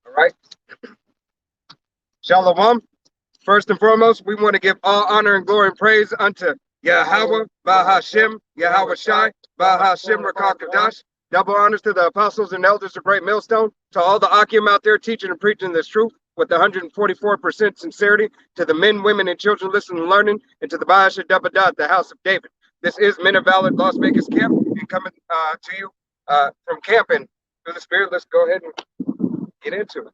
All right. Shalom. First and foremost, we want to give all honor and glory and praise unto Yahweh, Bahashem, Yahweh Shai, Bahashem, Rakakadash. Double honors to the apostles and elders of Great Millstone, to all the Akim out there teaching and preaching this truth with 144% sincerity, to the men, women, and children listening and learning, and to the Bahasha Dabadat, the house of David. This is Men of Valor Las Vegas Camp, and coming to you from camping through the Spirit. Let's go ahead and get into it.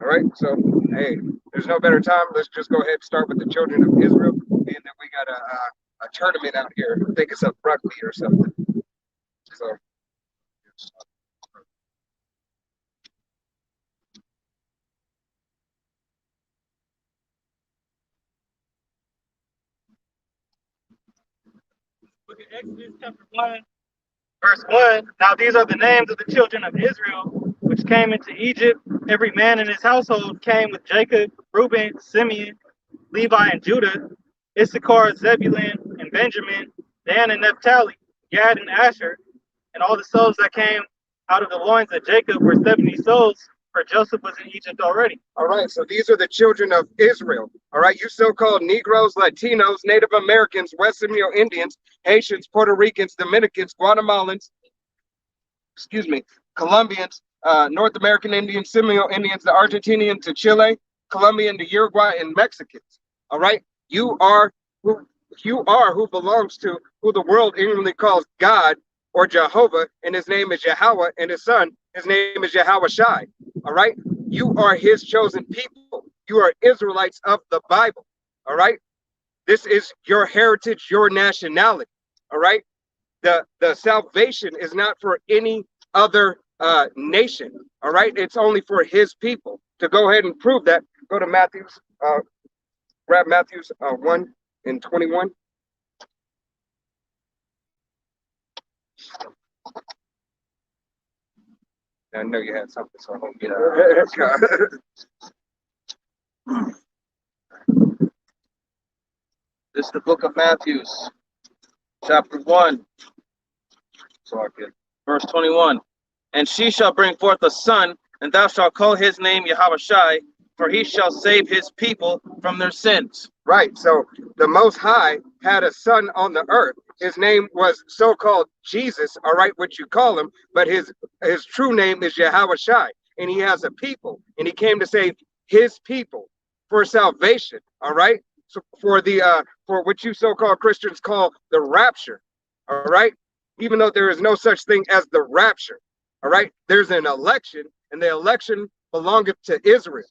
All right, so hey, there's no better time. Let's just go ahead and start with the children of Israel, and then we got a tournament out here. I think it's up rugby or something. So. Look at Exodus chapter 1, verse 1. Now these are the names of the children of Israel, which came into Egypt. Every man in his household came with Jacob, Reuben, Simeon, Levi, and Judah, Issachar, Zebulun, and Benjamin, Dan and Naphtali, Gad and Asher, and all the souls that came out of the loins of Jacob were 70 souls, for Joseph was in Egypt already. All right, so these are the children of Israel. All right, you so-called Negroes, Latinos, Native Americans, West Seminole Indians, Haitians, Puerto Ricans, Dominicans, Guatemalans, Colombians, North American Indians, Seminole Indians, the Argentinians to Chile, Colombian to Uruguay, and Mexicans. All right, you are who belongs to who the world England calls God or Jehovah, and his name is Yahweh, and his son, his name is Yahweh Shai. All right, you are his chosen people. You are Israelites of the Bible. All right, this is your heritage, your nationality. All right, the salvation is not for any other nation. All right, it's only for his people. To go ahead and prove that, go to Matthew's, grab Matthew's 1:21. I know you had something, so I won't get This is the book of Matthew, chapter 1. So verse 21. And she shall bring forth a son, and thou shalt call his name Yahweh Shai, for he shall save his people from their sins. Right. So the Most High had a son on the earth. His name was so-called Jesus, all right, what you call him, but his true name is Yahweh Shai, and he has a people, and he came to save his people for salvation, all right? So for what you so-called Christians call the rapture, all right? Even though there is no such thing as the rapture, all right? There's an election, and the election belongeth to Israel,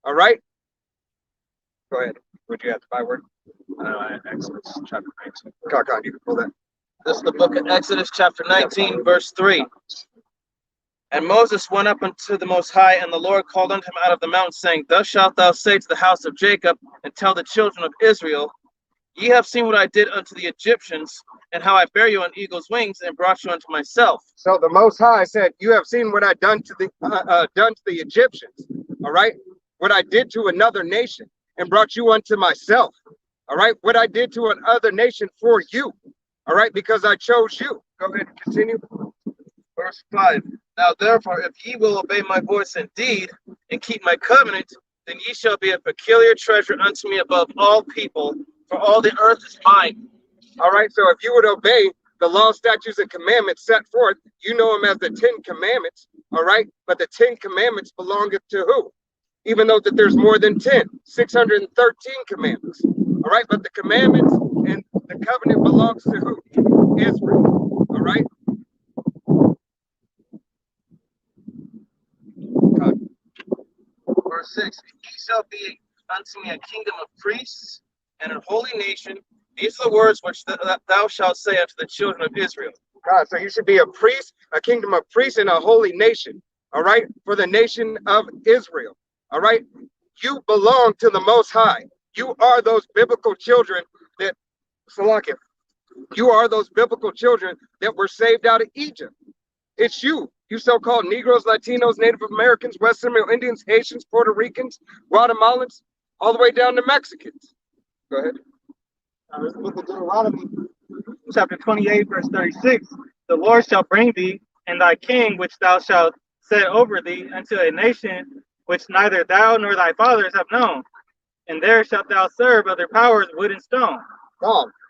all right? Go ahead. Would you have the byword? Exodus chapter 19. Kakan, you can pull that. This is the book of Exodus chapter 19, verse 3. And Moses went up unto the Most High, and the Lord called unto him out of the mountain, saying, Thus shalt thou say to the house of Jacob, and tell the children of Israel, Ye have seen what I did unto the Egyptians, and how I bare you on eagle's wings, and brought you unto myself. So the Most High said, You have seen what I done to the Egyptians, all right? What I did to another nation, and brought you unto myself, all right? What I did to another nation for you, all right? Because I chose you. Go ahead and continue. Verse 5. Now therefore, if ye will obey my voice indeed, and keep my covenant, then ye shall be a peculiar treasure unto me above all people, for all the earth is mine. All right, so if you would obey the law, statutes, and commandments set forth, you know them as the 10 Commandments, all right? But the 10 Commandments belongeth to who? Even though that there's more than 10, 613 commandments, all right? But the commandments and the covenant belongs to who? Israel, all right? Verse 6. Ye shall be unto me a kingdom of priests and a holy nation. These are the words which thou shalt say unto the children of Israel. God, so you should be a priest, a kingdom of priests, and a holy nation. All right, for the nation of Israel. All right, you belong to the Most High. You are those biblical children that, Salakia, you are those biblical children that were saved out of Egypt. It's you so-called Negroes, Latinos, Native Americans, West Seminole Indians, Haitians, Puerto Ricans, Guatemalans, all the way down to Mexicans. Go ahead. This book of Deuteronomy, chapter 28, verse 36. The Lord shall bring thee and thy king, which thou shalt set over thee, unto a nation which neither thou nor thy fathers have known. And there shalt thou serve other powers, wood and stone.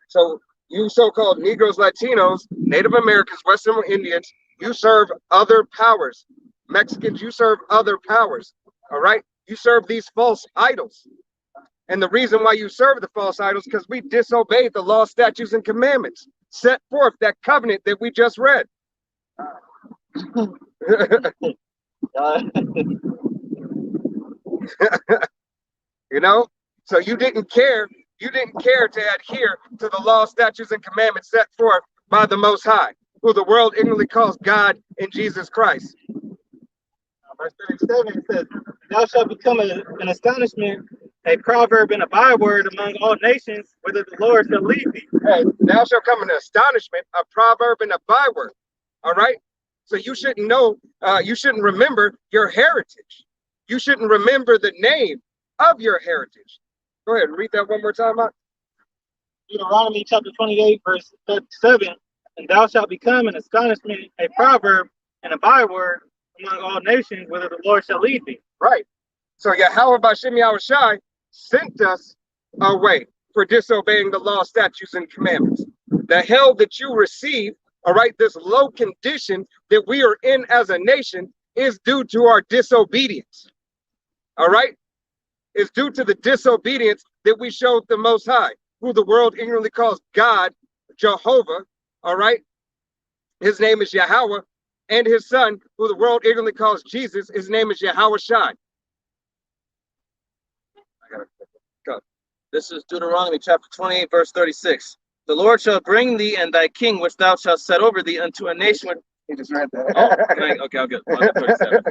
So you so-called Negroes, Latinos, Native Americans, West Seminole Indians, you serve other powers. Mexicans, you serve other powers. All right? You serve these false idols. And the reason why you serve the false idols is because we disobeyed the law, statutes, and commandments set forth, that covenant that we just read. You know, so you didn't care to adhere to the law, statutes, and commandments set forth by the Most High, who the world ignorantly calls God in Jesus Christ. Verse 37, it says, thou shalt become an astonishment, a proverb and a byword among all nations, whither the Lord shall lead thee. Hey, thou shalt come an astonishment, a proverb, and a byword. All right? So you shouldn't know, you shouldn't remember your heritage. You shouldn't remember the name of your heritage. Go ahead and read that one more time, Mark. Deuteronomy chapter 28, verse 37, and thou shalt become an astonishment, a proverb, and a byword among all nations, whither the Lord shall lead thee. Right. So Yahweh Bashem Yahushai sent us away for disobeying the law, statutes, and commandments. The hell that you receive, all right, this low condition that we are in as a nation is due to our disobedience. All right? Is due to the disobedience that we showed the Most High, who the world ignorantly calls God, Jehovah, all right? His name is Yahweh, and his son, who the world ignorantly calls Jesus, his name is Yahweh Shai. This is Deuteronomy chapter 28, verse 36. The Lord shall bring thee and thy king, which thou shalt set over thee, unto a nation. He just read that. Okay, I'll get 37.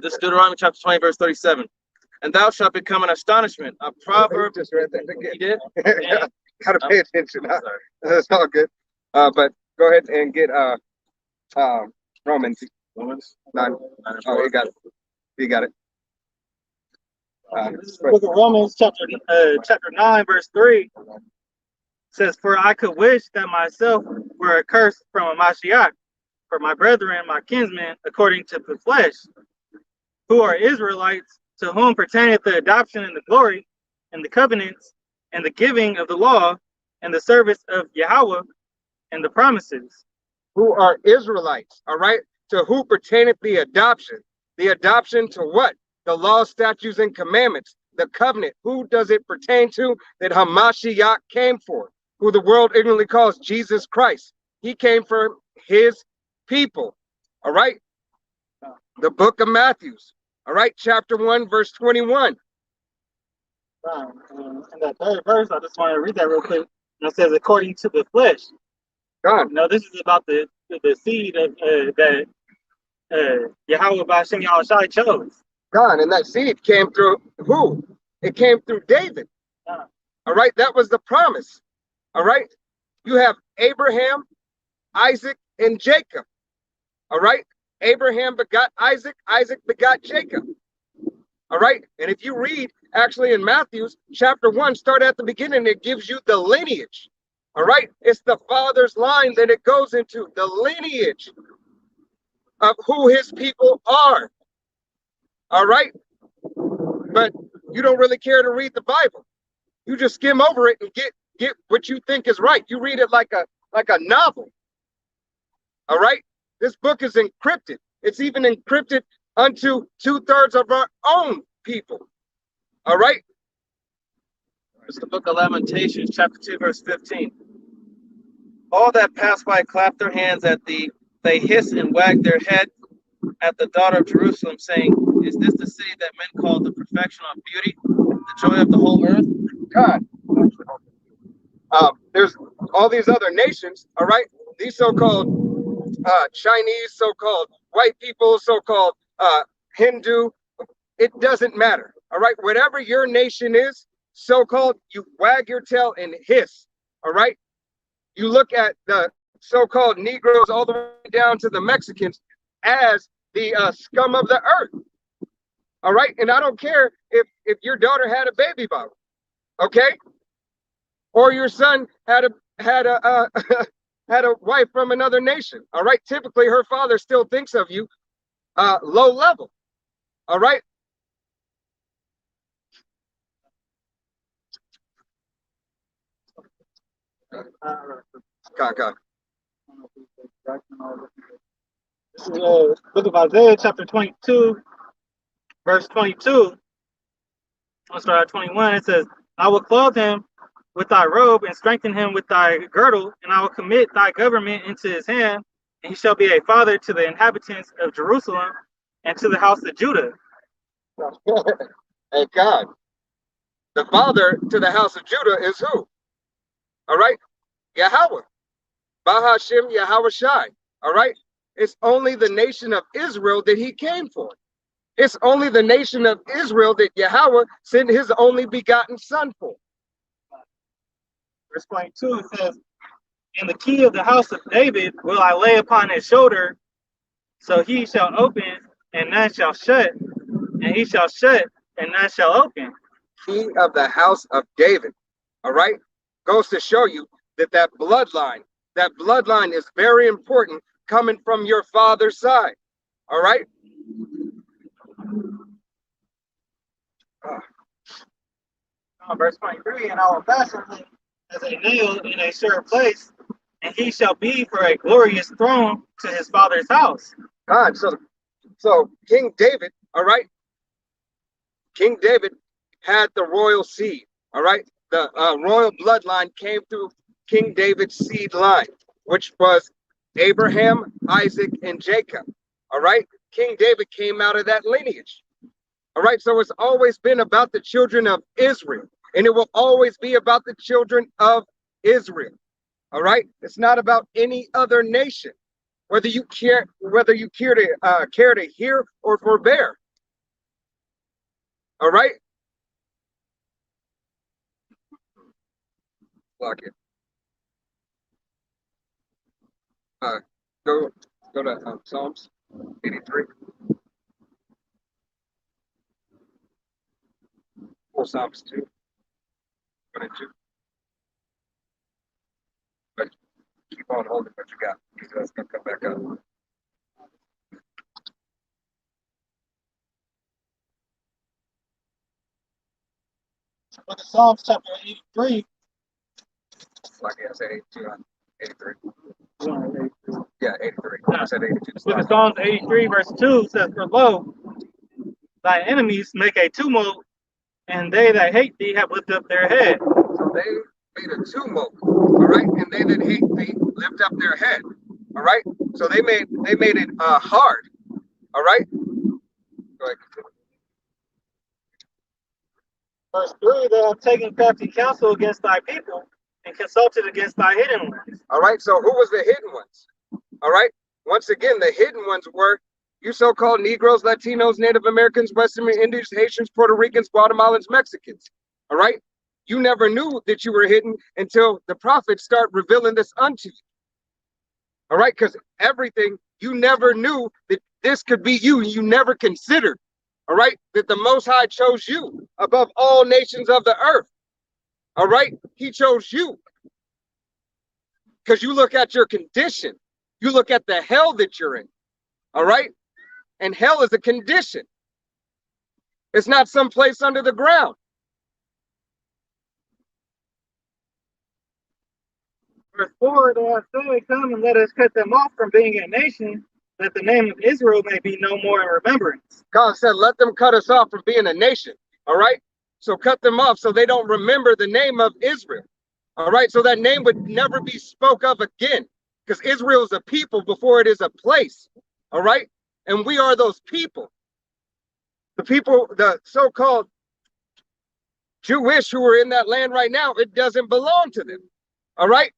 This is Deuteronomy chapter 20, verse 37. And thou shalt become an astonishment, a proverb. Just read that again. He did? Gotta pay attention. That's all good. But go ahead and get Romans 9. Oh, you got it. You got it. Book of Romans chapter 9, verse 3 says, for I could wish that myself were accursed from a Mashiach, for my brethren, my kinsmen, according to the flesh, who are Israelites, to whom pertaineth the adoption and the glory, and the covenants, and the giving of the law, and the service of Yahweh, and the promises. Who are Israelites, all right? To who pertaineth the adoption? The adoption to what? The law, statutes, and commandments. The covenant. Who does it pertain to? That Hamashiach came for, who the world ignorantly calls Jesus Christ. He came for his people, all right? The book of Matthew, all right? Chapter 1, verse 21. In that third verse, I just want to read that real quick. And it says, according to the flesh. God. No, this is about the seed of that Yahweh Bashem Yahushai chose. God, and that seed came through who? It came through David. All right, that was the promise. All right, you have Abraham, Isaac, and Jacob. All right, Abraham begot Isaac, Isaac begot Jacob. All right, and if you read actually in Matthew chapter 1, start at the beginning, it gives you the lineage. All right, it's the father's line that it goes into, the lineage of who his people are. All right, but you don't really care to read the Bible. You just skim over it and get what you think is right. You read it like a novel. All right, this book is encrypted. It's even encrypted unto 2/3 of our own people. All right. It's the book of Lamentations, chapter 2, verse 15. All that pass by clap their hands at thee. They hiss and wag their head at the daughter of Jerusalem, saying, is this the city that men call the perfection of beauty, the joy of the whole earth? God. all these other nations, all right, these so-called Chinese, so-called white people, so-called Hindu, it doesn't matter. All right, whatever your nation is, so-called, you wag your tail and hiss. All right, you look at the so-called Negroes all the way down to the Mexicans as the scum of the earth. All right, and I don't care if your daughter had a baby bottle, okay, or your son had a had a wife from another nation. All right, typically her father still thinks of you low level. All right. God. This is book of Isaiah, chapter 22, verse 22. I'll start at 21. It says, I will clothe him with thy robe and strengthen him with thy girdle, and I will commit thy government into his hand, and he shall be a father to the inhabitants of Jerusalem and to the house of Judah. Hey, God, the father to the house of Judah is who? All right, Yahweh, Bahashem Yahweh Shai. All right, it's only the nation of Israel that he came for. It's only the nation of Israel that Yahweh sent his only begotten son for. Verse 22, it says, and the key of the house of David will I lay upon his shoulder, so he shall open and none shall shut, and he shall shut and none shall open. Key of the house of David, all right, goes to show you that that bloodline is very important coming from your father's side, all right? Verse 23, and I will fasten him as a nail in a sure place, and he shall be for a glorious throne to his father's house. God, so King David, all right, King David had the royal seed, all right? The royal bloodline came through King David's seed line, which was Abraham, Isaac, and Jacob, all right? King David came out of that lineage, all right? So it's always been about the children of Israel, and it will always be about the children of Israel, all right? It's not about any other nation, whether you care to hear or forbear, all right? Lock it. Go to Psalms 83. Or Psalms 2. 1 and 2. But keep on holding what you got, because that's gonna come back up. But the Psalms chapter 83. Like I said, 82 on 83. Yeah, 83. I said 82. With the Psalms 83, verse 2 says, for lo, thy enemies make a tumult, and they that hate thee have lifted up their head. So they made a tumult, all right, and they that hate thee lift up their head, all right. So they made it hard, all right. Go ahead. Verse 3, they have taken crafty counsel against thy people and consulted against thy hidden ones. All right, so who was the hidden ones? All right, once again, the hidden ones were you so-called Negroes, Latinos, Native Americans, Western Indians, Haitians, Puerto Ricans, Guatemalans, Mexicans. All right, you never knew that you were hidden until the prophets start revealing this unto you. All right, because everything, you never knew that this could be you. You never considered, all right, that the Most High chose you above all nations of the earth. All right, he chose you because you look at your condition. You look at the hell that you're in. All right, and hell is a condition. It's not someplace under the ground. Verse 4, they have said, come and let us cut them off from being a nation, that the name of Israel may be no more in remembrance. God said, let them cut us off from being a nation. All right, so cut them off so they don't remember the name of Israel. All right, so that name would never be spoke of again, because Israel is a people before it is a place. All right, and we are those people. The people, the so-called Jewish who are in that land right now, it doesn't belong to them. All right,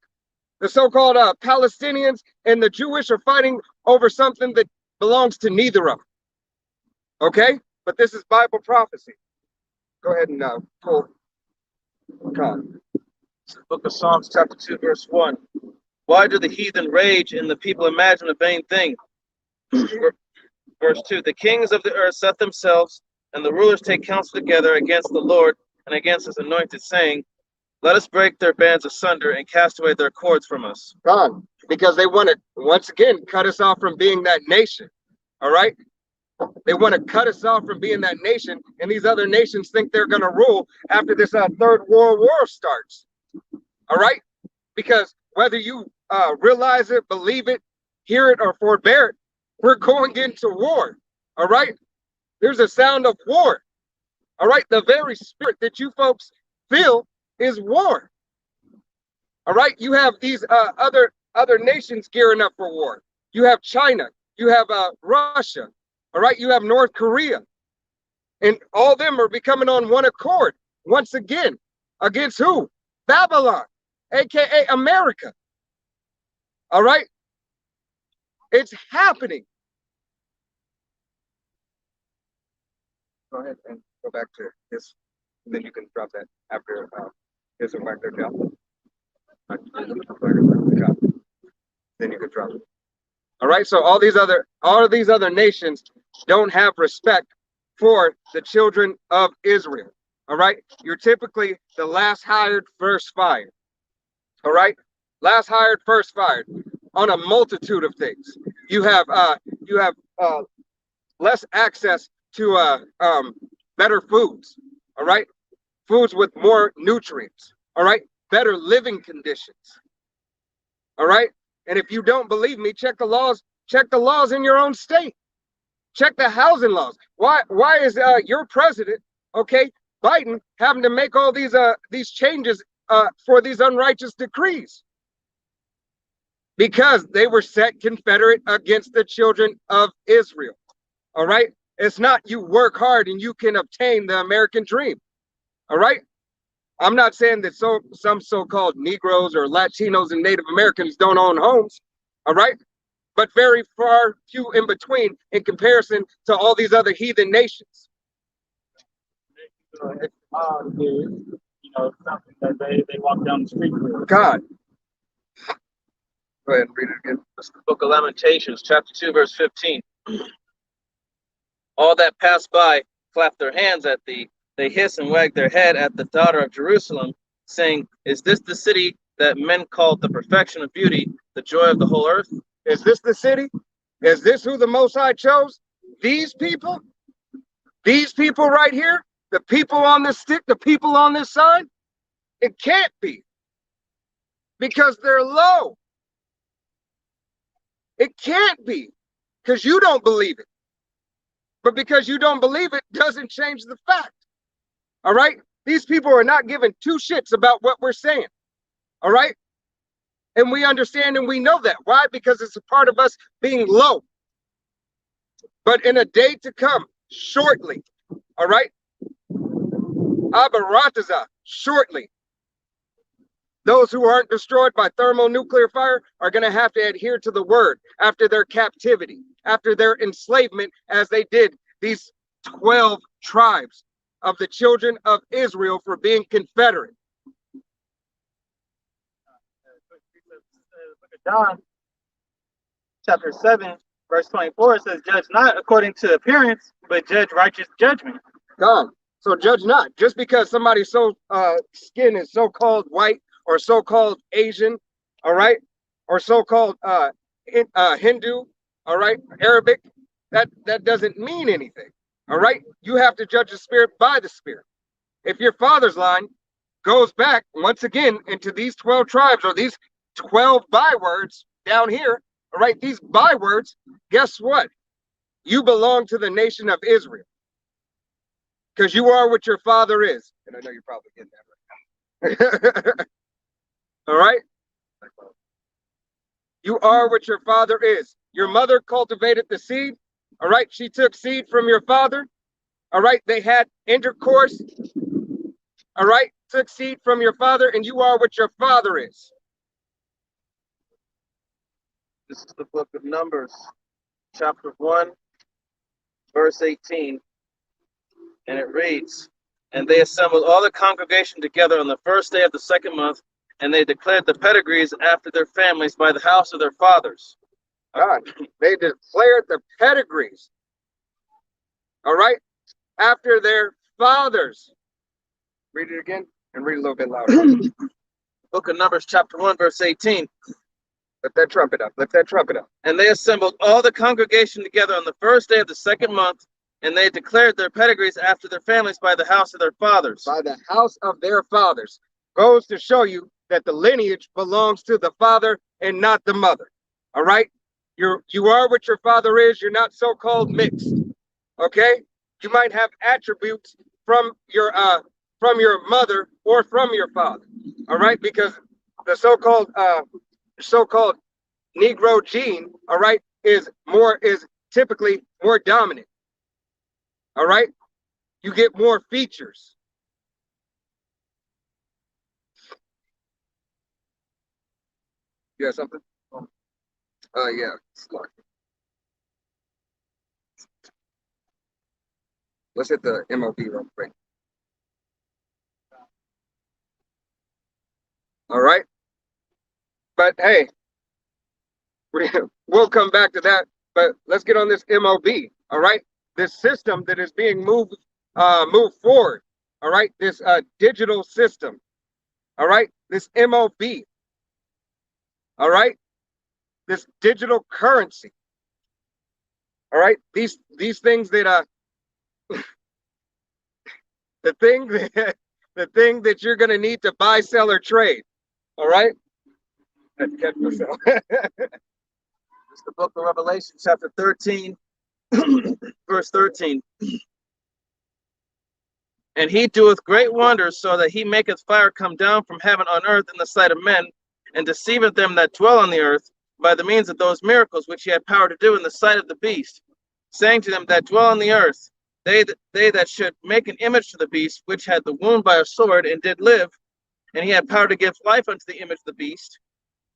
The so-called Palestinians and the Jewish are fighting over something that belongs to neither of them. Okay? But this is Bible prophecy. Go ahead and pull. Con. Book of Psalms, chapter 2, verse 1. Why do the heathen rage and the people imagine a vain thing? Verse 2. The kings of the earth set themselves, and the rulers take counsel together against the Lord and against his anointed, saying, let us break their bands asunder and cast away their cords from us. Gone. Because they want to, once again, cut us off from being that nation. All right? They want to cut us off from being that nation, and these other nations think they're going to rule after this Third World War starts. All right? Because whether you realize it, believe it, hear it, or forbear it, we're going into war. All right? There's a sound of war. All right? The very spirit that you folks feel is war. All right, you have these other nations gearing up for war. You have China, you have Russia, all right, you have North Korea, and all of them are becoming on one accord once again against who? Babylon, aka America. All right, it's happening. Go ahead and go back to this, and then you can drop that after. Here's a back there, Cal. Then you can drop it. All right. So all of these other nations don't have respect for the children of Israel. All right. You're typically the last hired, first fired. All right. Last hired, first fired on a multitude of things. You have less access to better foods. All right. Foods with more nutrients, all right? Better living conditions, all right? And if you don't believe me, check the laws in your own state. Check the housing laws. Why is your president, okay, Biden, having to make all these changes for these unrighteous decrees? Because they were set confederate against the children of Israel, all right? It's not you work hard and you can obtain the American dream. All right. I'm not saying that some so-called Negroes or Latinos and Native Americans don't own homes. All right. But very far few in between in comparison to all these other heathen nations. Something that they walk down the street with. God. Go ahead and read it again. That's the book of Lamentations, chapter 2, verse 15. All that pass by clap their hands at thee. They hiss and wag their head at the daughter of Jerusalem, saying, is this the city that men called the perfection of beauty, the joy of the whole earth? Is this the city? Is this who the Most High chose? These people? These people right here? The people on this stick? The people on this sign? It can't be. Because they're low. It can't be. Because you don't believe it. But because you don't believe it doesn't change the fact. All right? These people are not giving two shits about what we're saying. All right? And we understand and we know that. Why? Because it's a part of us being low. But in a day to come, shortly, all right? Abarataza, shortly, those who aren't destroyed by thermonuclear fire are going to have to adhere to the word after their captivity, after their enslavement, as they did these 12 tribes of the children of Israel for being confederate. John chapter 7, verse 24 says, judge not according to appearance, but judge righteous judgment. God. So judge not. Just because somebody's skin is so-called white or so-called Asian, all right, or so-called Hindu, all right, Arabic, that doesn't mean anything. All right, you have to judge the spirit by the spirit. If your father's line goes back once again into these 12 tribes or these 12 bywords down here, all right, these bywords, guess what? You belong to the nation of Israel because you are what your father is. And I know you're probably getting that right. All right. You are what your father is. Your mother cultivated the seed. All right. She took seed from your father. All right. They had intercourse. All right. Took seed from your father, and you are what your father is. This is the book of Numbers, chapter 1, verse 18. And it reads, "And they assembled all the congregation together on the first day of the second month, and they declared the pedigrees after their families by the house of their fathers." God, they declared the pedigrees. All right, after their fathers. Read it again and read a little bit louder. Book of Numbers, chapter 1, verse 18. Lift that trumpet up. Lift that trumpet up. "And they assembled all the congregation together on the first day of the second month, and they declared their pedigrees after their families by the house of their fathers." By the house of their fathers. Goes to show you that the lineage belongs to the father and not the mother. All right? You are what your father is. You're not so-called mixed. Okay? You might have attributes from your mother or from your father. All right? Because the so-called Negro gene, all right, is typically more dominant. All right? You get more features. You got something? Yeah. Smart. Let's hit the MOB real quick. All right. But hey, we'll come back to that. But let's get on this MOB. All right. This system that is being moved forward. All right. This digital system. All right. This MOB. All right. This digital currency. All right. These things that the thing that you're gonna need to buy, sell, or trade. All right. Let's catch myself. It's the book of Revelation, chapter 13, verse 13. "And he doeth great wonders, so that he maketh fire come down from heaven on earth in the sight of men, and deceiveth them that dwell on the earth by the means of those miracles which he had power to do in the sight of the beast, saying to them that dwell on the earth, they that should make an image to the beast, which had the wound by a sword and did live, and he had power to give life unto the image of the beast,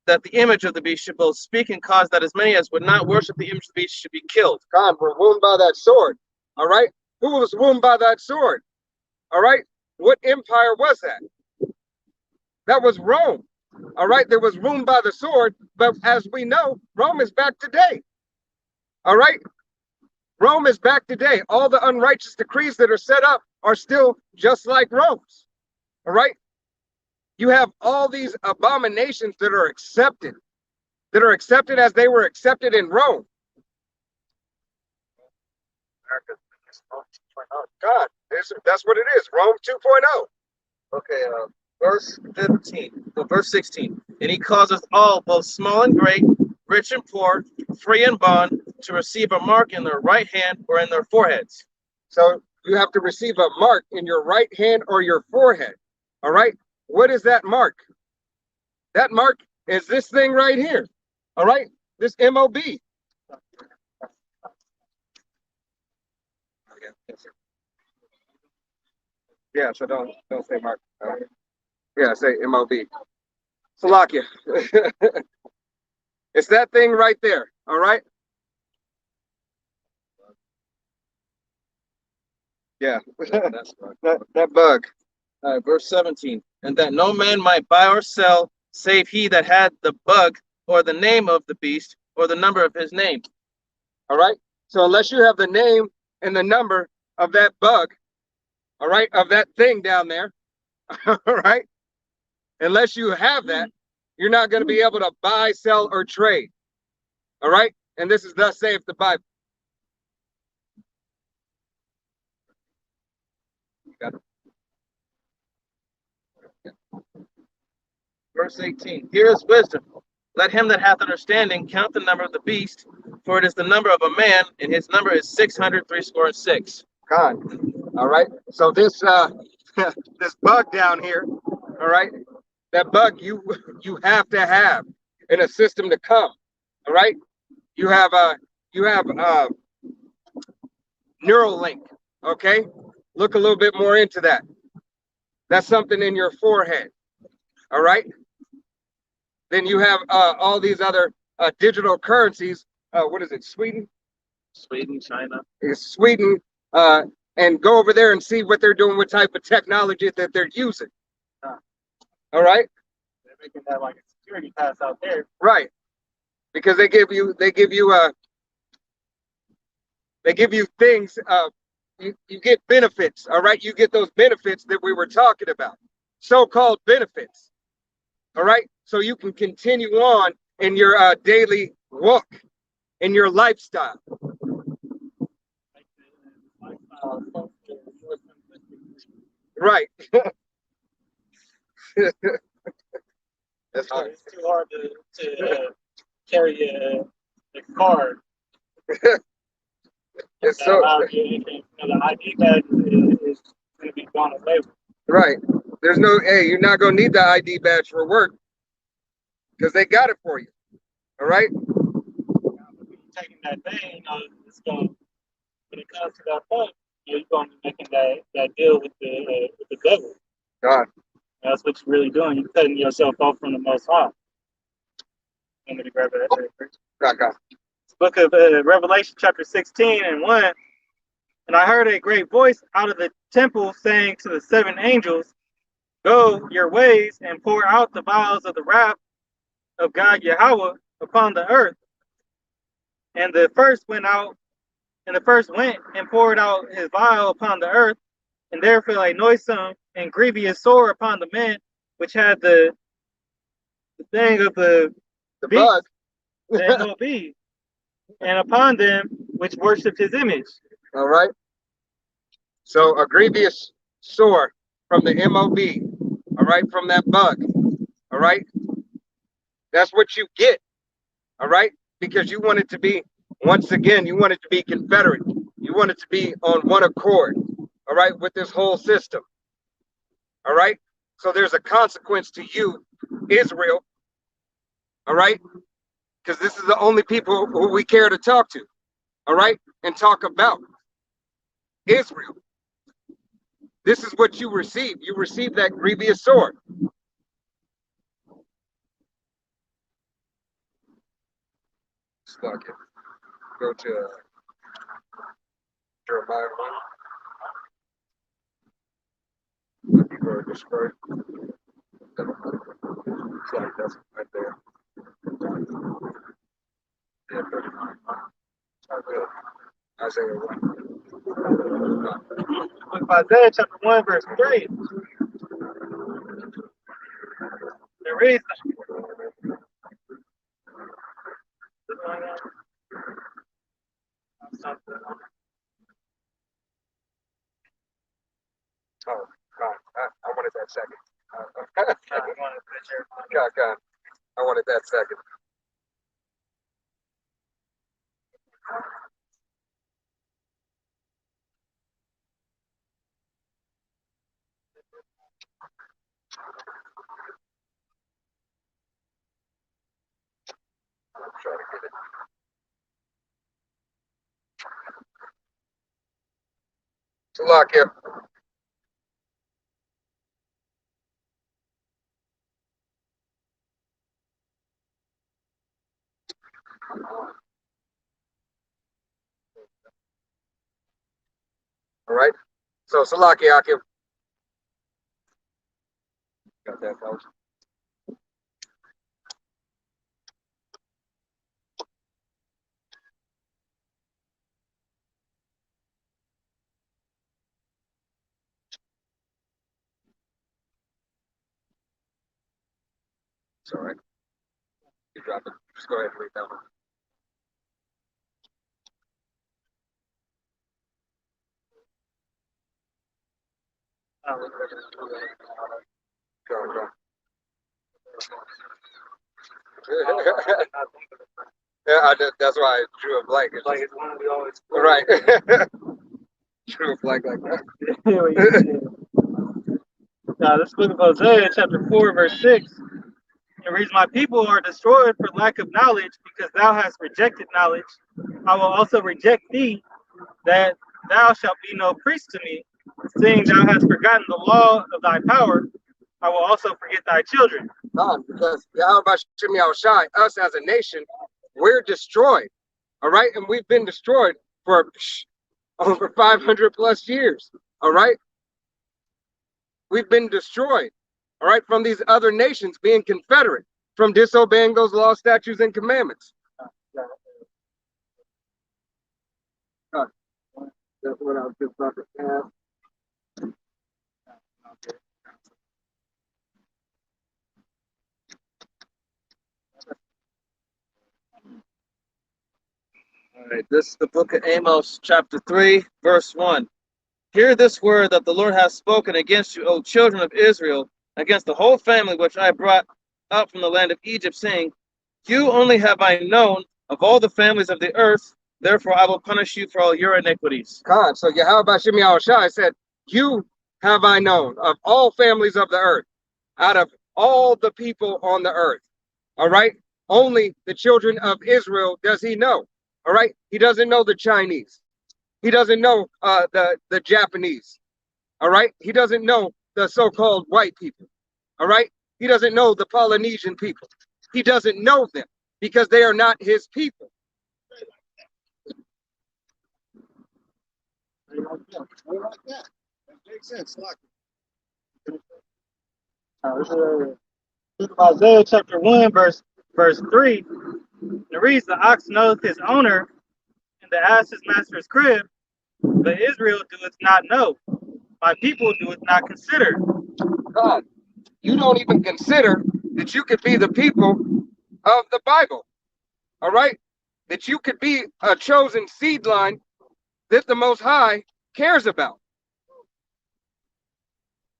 that the image of the beast should both speak and cause that as many as would not worship the image of the beast should be killed." God, we're wounded by that sword. All right. Who was wounded by that sword? All right. What empire was that? That was Rome. All right. There was wounded by the sword, but as we know, Rome is back today. All right. Rome is back today. All the unrighteous decrees that are set up are still just like Rome's. All right. You have all these abominations that are accepted as they were accepted in Rome. God, that's what it is. Rome 2.0. Okay, verse 16. "And he causeth all, both small and great, rich and poor, free and bond, to receive a mark in their right hand or in their foreheads." So you have to receive a mark in your right hand or your forehead. All right. What is that mark? That mark is this thing right here. All right. This MOB. Yeah, so don't say mark. Yeah, say MOB. Salakia. It's that thing right there. All right. Yeah. that bug. Verse 17. "And that no man might buy or sell, save he that had the bug, or the name of the beast, or the number of his name." All right. So unless you have the name and the number of that bug, all right, of that thing down there, all right, unless you have that, you're not going to be able to buy, sell, or trade. All right. And this is thus saith the Bible. Got it. Verse 18. "Here is wisdom. Let him that hath understanding count the number of the beast, for it is the number of a man, and his number is 666. God. All right. So this this bug down here, all right, that bug you have to have in a system to come. All right. You have Neuralink. Okay. Look a little bit more into that. That's something in your forehead. All right. Then you have all these other digital currencies. What is it? Sweden? Sweden, China. Is Sweden, and go over there and see what they're doing, what type of technology that they're using. All right. They're making that like a security pass out there. Right. Because they give you things. You get benefits. All right. You get those benefits that we were talking about, so-called benefits. All right. So you can continue on in your daily walk, in your lifestyle. Right. That's right. It's too hard to carry a card. It's so the ID badge is going to be gone away. right. There's no, hey, you're not gonna need the ID badge for work because they got it for you. All right. Taking that thing, it's going, when it comes to that point, you're going to be making that deal with the devil. God. That's what you're really doing. You're cutting yourself off from the Most High. I'm going to grab it. God. Book of Revelation, chapter 16 and 1. And I heard a great voice out of the temple saying to the 7 angels, "Go your ways and pour out the vials of the wrath of God Yahweh upon the earth." And the first went and poured out his vial upon the earth, and there fell a noisome and grievous sore upon the men which had the thing of the bug, the MOB, and upon them which worshipped his image. All right. So a grievous sore from the MOB. All right, from that bug. All right. That's what you get. All right, because you want it to be, once again, you want it to be confederate. You want it to be on one accord. All right, with this whole system. All right. So there's a consequence to you, Israel. All right. Because this is the only people who we care to talk to. All right. And talk about Israel. This is what you receive. You receive that grievous sword. Stuck it. Go to Jeremiah 1. Let me go to this first. It's like that's right there. Yeah, 39. Isaiah 1. Book of Isaiah, chapter 1, verse 3. It reads, Oh, God. I wanted that second. God. I wanted that second. I'm trying to get it. Salakia. All right. So Salakia, Akim. Got that, folks. It's all right. You drop it. Just go ahead and read that one. Go. Yeah, that's why I drew a blank. It's like it's one of the always right. Drew a blank like that. Now, this book of Hosea, chapter 4, verse 6. It reads, "My people are destroyed for lack of knowledge, because thou hast rejected knowledge. I will also reject thee, that thou shalt be no priest to me. Seeing thou hast forgotten the law of thy power, I will also forget thy children." Because Yahweh Shem Yahushai, us as a nation, We're destroyed. All right. And we've been destroyed for over 500 plus years. All right. We've been destroyed. All right. From these other nations being confederate, from disobeying those laws, statutes, and commandments. That's what I was just about to ask. All right, this is the book of Amos, chapter 3, verse 1. Hear this word that the Lord has spoken against you, O children of Israel, against the whole family which I brought up from the land of Egypt, saying, you only have I known of all the families of the earth, therefore I will punish you for all your iniquities. God, so Yahweh Shemi Al-Shai said, you have I known of all families of the earth, out of all the people on the earth. All right. Only the children of Israel does he know. All right. He doesn't know the Chinese. He doesn't know the Japanese. All right. He doesn't know the so-called white people. All right. He doesn't know the Polynesian people. He doesn't know them because they are not his people. That makes sense. Isaiah chapter 1, verse 3. It reads, the ox knoweth his owner, and the ass his master's crib, but Israel doeth not know. My people doeth not consider. God, you don't even consider that you could be the people of the Bible. All right. That you could be a chosen seed line that the Most High cares about.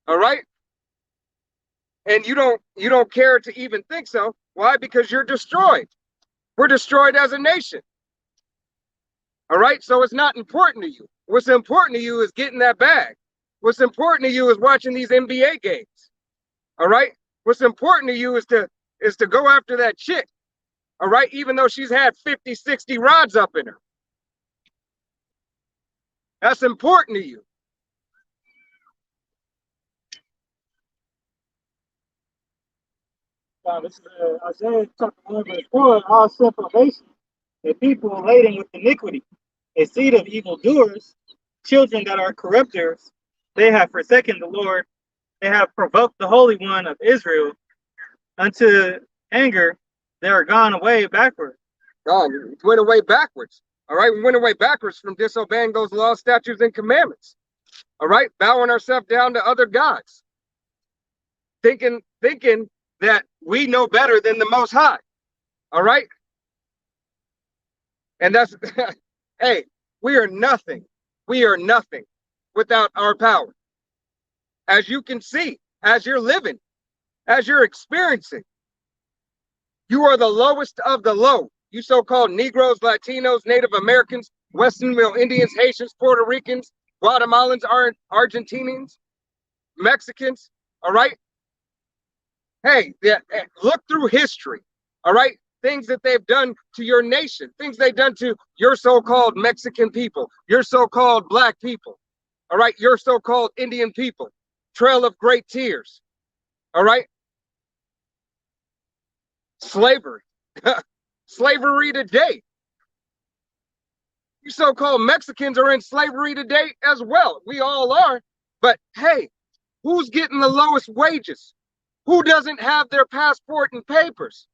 All right. And you don't care to even think so. Why? Because you're destroyed. We're destroyed as a nation. All right. So it's not important to you. What's important to you is getting that bag. What's important to you is watching these NBA games. All right. What's important to you is to go after that chick. All right. Even though she's had 50, 60 rods up in her. That's important to you. This is Isaiah chapter 1, verse 4. All separation, a people laden with iniquity, a seed of evildoers, children that are corrupters. They have forsaken the Lord. They have provoked the Holy One of Israel unto anger. They are gone away backward. God, we went away backwards. All right. We went away backwards from disobeying those laws, statutes, and commandments. All right. Bowing ourselves down to other gods. Thinking that we know better than the Most High. All right. And that's, hey, we are nothing. We are nothing without our power. As you can see, as you're living, as you're experiencing, you are the lowest of the low. You so-called Negroes, Latinos, Native Americans, Western Middle Indians, Haitians, Puerto Ricans, Guatemalans, Argentinians, Mexicans. All right. Hey, look through history. All right. Things that they've done to your nation, things they've done to your so-called Mexican people, your so-called black people. All right. Your so-called Indian people. Trail of Great Tears. All right. Slavery. Slavery today. You so-called Mexicans are in slavery today as well. We all are. But hey, who's getting the lowest wages? Who doesn't have their passport and papers?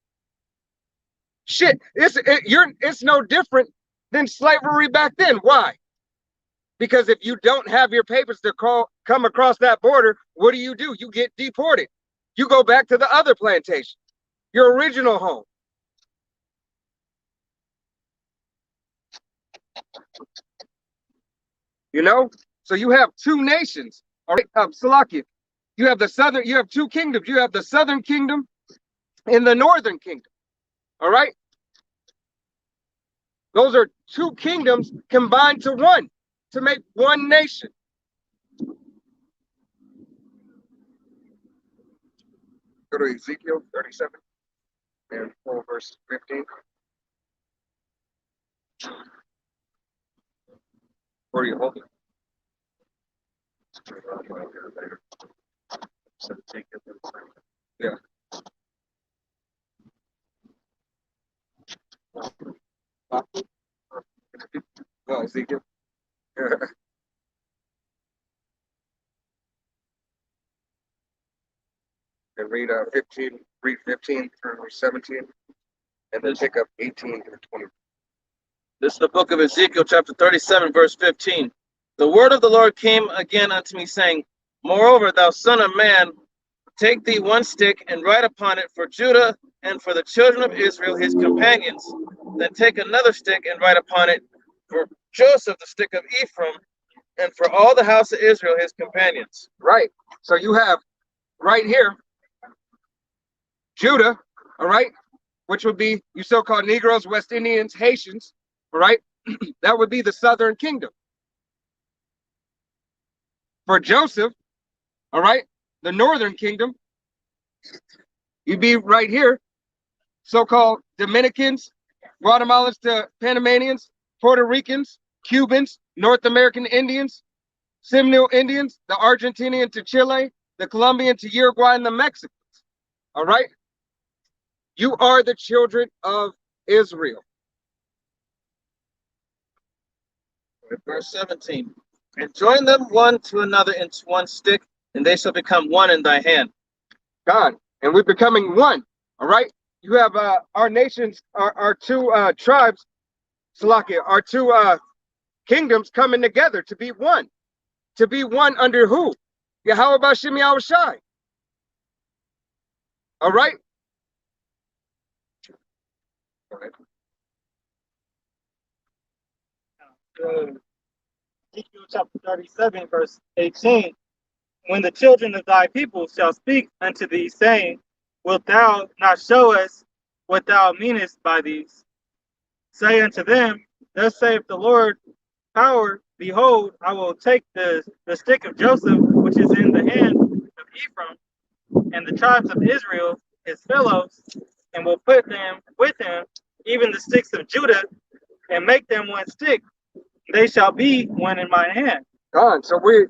Shit, it's no different than slavery back then. Why? Because if you don't have your papers to come across that border, what do? You get deported. You go back to the other plantation, your original home. You know, so you have two nations. All right, Salakia. You have two kingdoms. You have the southern kingdom and the northern kingdom. All right. Those are two kingdoms combined to one, to make one nation. Go to Ezekiel 37 and 4 verse 15. Where are you holding? Yeah. No, Ezekiel. And read 15 through 17, and then pick up 18 through 20. This is the book of Ezekiel, chapter 37, verse 15. The word of the Lord came again unto me, saying, Moreover, thou son of man, take thee one stick and write upon it for Judah and for the children of Israel, his companions. Then take another stick and write upon it for Joseph, the stick of Ephraim, and for all the house of Israel, his companions. Right. So you have right here Judah, all right, which would be you so-called Negroes, West Indians, Haitians, all right? That would be the southern kingdom. For Joseph, all right, the northern kingdom, you'd be right here, so-called Dominicans, Guatemalans to Panamanians, Puerto Ricans, Cubans, North American Indians, Seminole Indians, the Argentinian to Chile, the Colombian to Uruguay, and the Mexicans. All right? You are the children of Israel. Verse 17. And join them one to another into one stick, and they shall become one in thy hand. God. And we're becoming one. All right? You have our nations, our two tribes, Salakia, our two kingdoms coming together to be one. To be one under who? Yahweh Bashim Yahushai. All right? Ezekiel chapter 37, verse 18. When the children of thy people shall speak unto thee, saying, Wilt thou not show us what thou meanest by these? Say unto them, Thus saith the Lord power, behold, I will take the stick of Joseph, which is in the hand of Ephraim, and the tribes of Israel, his fellows, and will put them with him, even the sticks of Judah, and make them one stick. They shall be one in my hand. God. So we're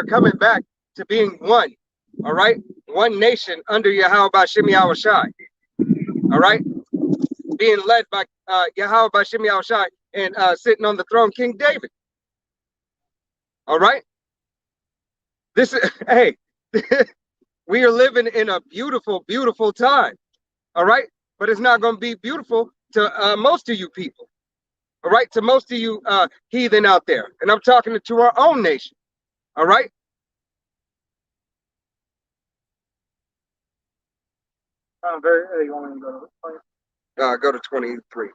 coming back to being one. All right? One nation under Yahweh Bashim Yahushai. All right? Being led by Yahweh Bashim Yahushai and sitting on the throne, King David. All right? This is, hey, we are living in a beautiful, beautiful time. All right? But it's not going to be beautiful to most of you people. All right? To most of you heathen out there. And I'm talking to our own nation. All right? You want me to go to Go to 23.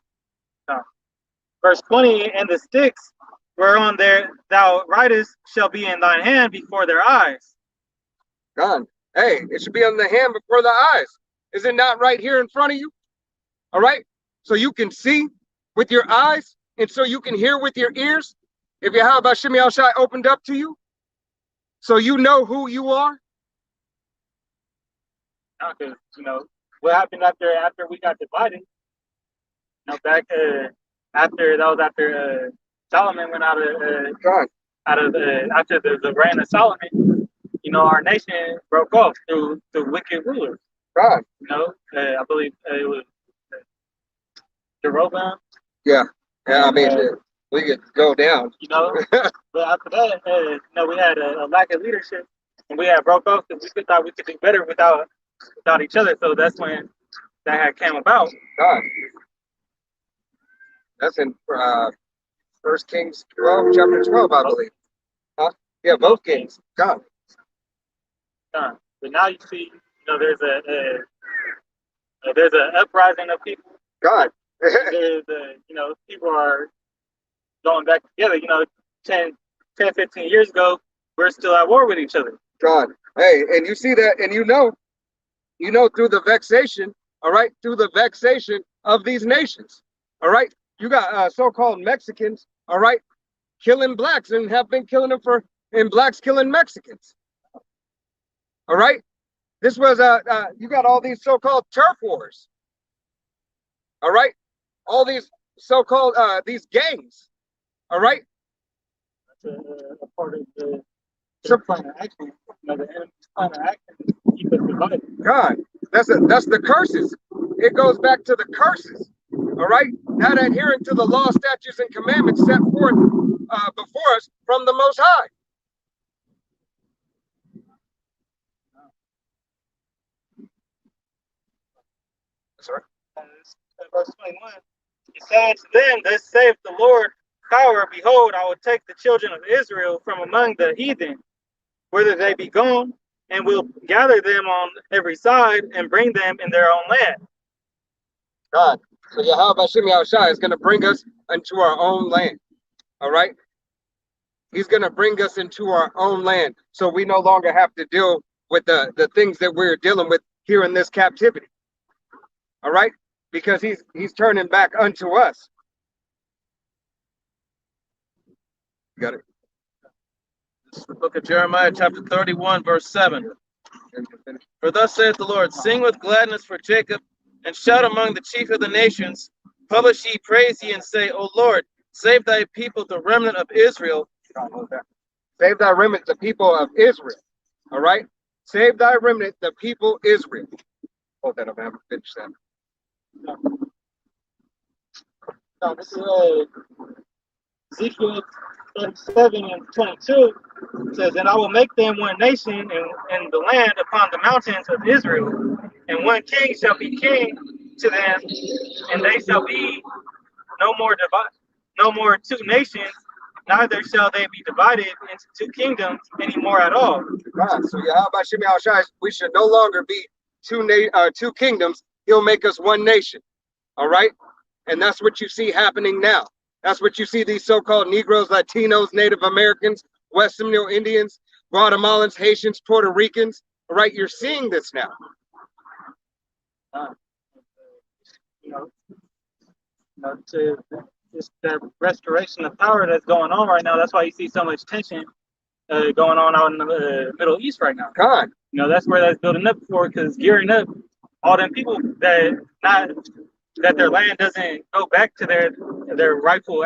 Verse 20, and the sticks whereon thou writest shall be in thine hand before their eyes. God. Hey, it should be on the hand before the eyes. Is it not right here in front of you? All right? So you can see with your eyes, and so you can hear with your ears. If Yahweh Bashim Yahushai opened up to you, so you know who you are. Because, what happened after we got divided? Back after Solomon went out of after the reign of Solomon, our nation broke off through wicked rulers. God. I believe it was Jeroboam. Yeah. I mean, we could go down. But after that, we had a lack of leadership, and we had broke off because we thought we could do better without each other. So that's when that had came about. God. That's in 1 Kings 12, chapter 12, I believe. Huh? Yeah, both Kings. God. But now you see, there's an uprising of people. God. There's people are going back together. 10, 15 years ago, we're still at war with each other. God. Hey, and you see that, and through the vexation, all right, through the vexation of these nations, all right, you got so-called Mexicans, all right, killing blacks and have been killing them and blacks killing Mexicans. All right, this was you got all these so-called turf wars. All right, all these so-called these gangs. All right, that's a part of the plan of action. The enemy's plan of action is to keep us divided. God, that's the curses. It goes back to the curses. All right, not adhering to the law, statutes, and commandments set forth before us from the Most High. Sorry. Verse 21. It said to them, thus saith the Lord power, behold, I will take the children of Israel from among the heathen, whither they be gone, and will gather them on every side and bring them in their own land. God. So Yahweh Hashem Yahushua is going to bring us into our own land. All right? He's going to bring us into our own land. So we no longer have to deal with the things that we're dealing with here in this captivity. All right? Because he's turning back unto us. Got it. This is the book of Jeremiah, chapter 31, verse 7. For thus saith the Lord, sing with gladness for Jacob, and shout among the chief of the nations. Publish ye, praise ye, and say, O Lord, save thy people, the remnant of Israel. Save thy remnant, the people of Israel. All right? Save thy remnant, the people Israel. Hold that up, I haven't finished that. Now, this is Ezekiel 37 and 22. It says, and I will make them one nation in the land upon the mountains of Israel, and one king shall be king to them, and they shall be no more two nations, neither shall they be divided into two kingdoms anymore at all. God. So Yahweh Hashem Yahushua, we should no longer be two kingdoms. He'll make us one nation. All right? And that's what you see happening now. That's what you see these so-called Negroes, Latinos, Native Americans, West Seminole Indians, Guatemalans, Haitians, Puerto Ricans. All right? You're seeing this now. To just the restoration of power that's going on right now. That's why you see so much tension going on out in the Middle East right now. God. That's where that's building up for, because gearing up all them people that their land doesn't go back to their rightful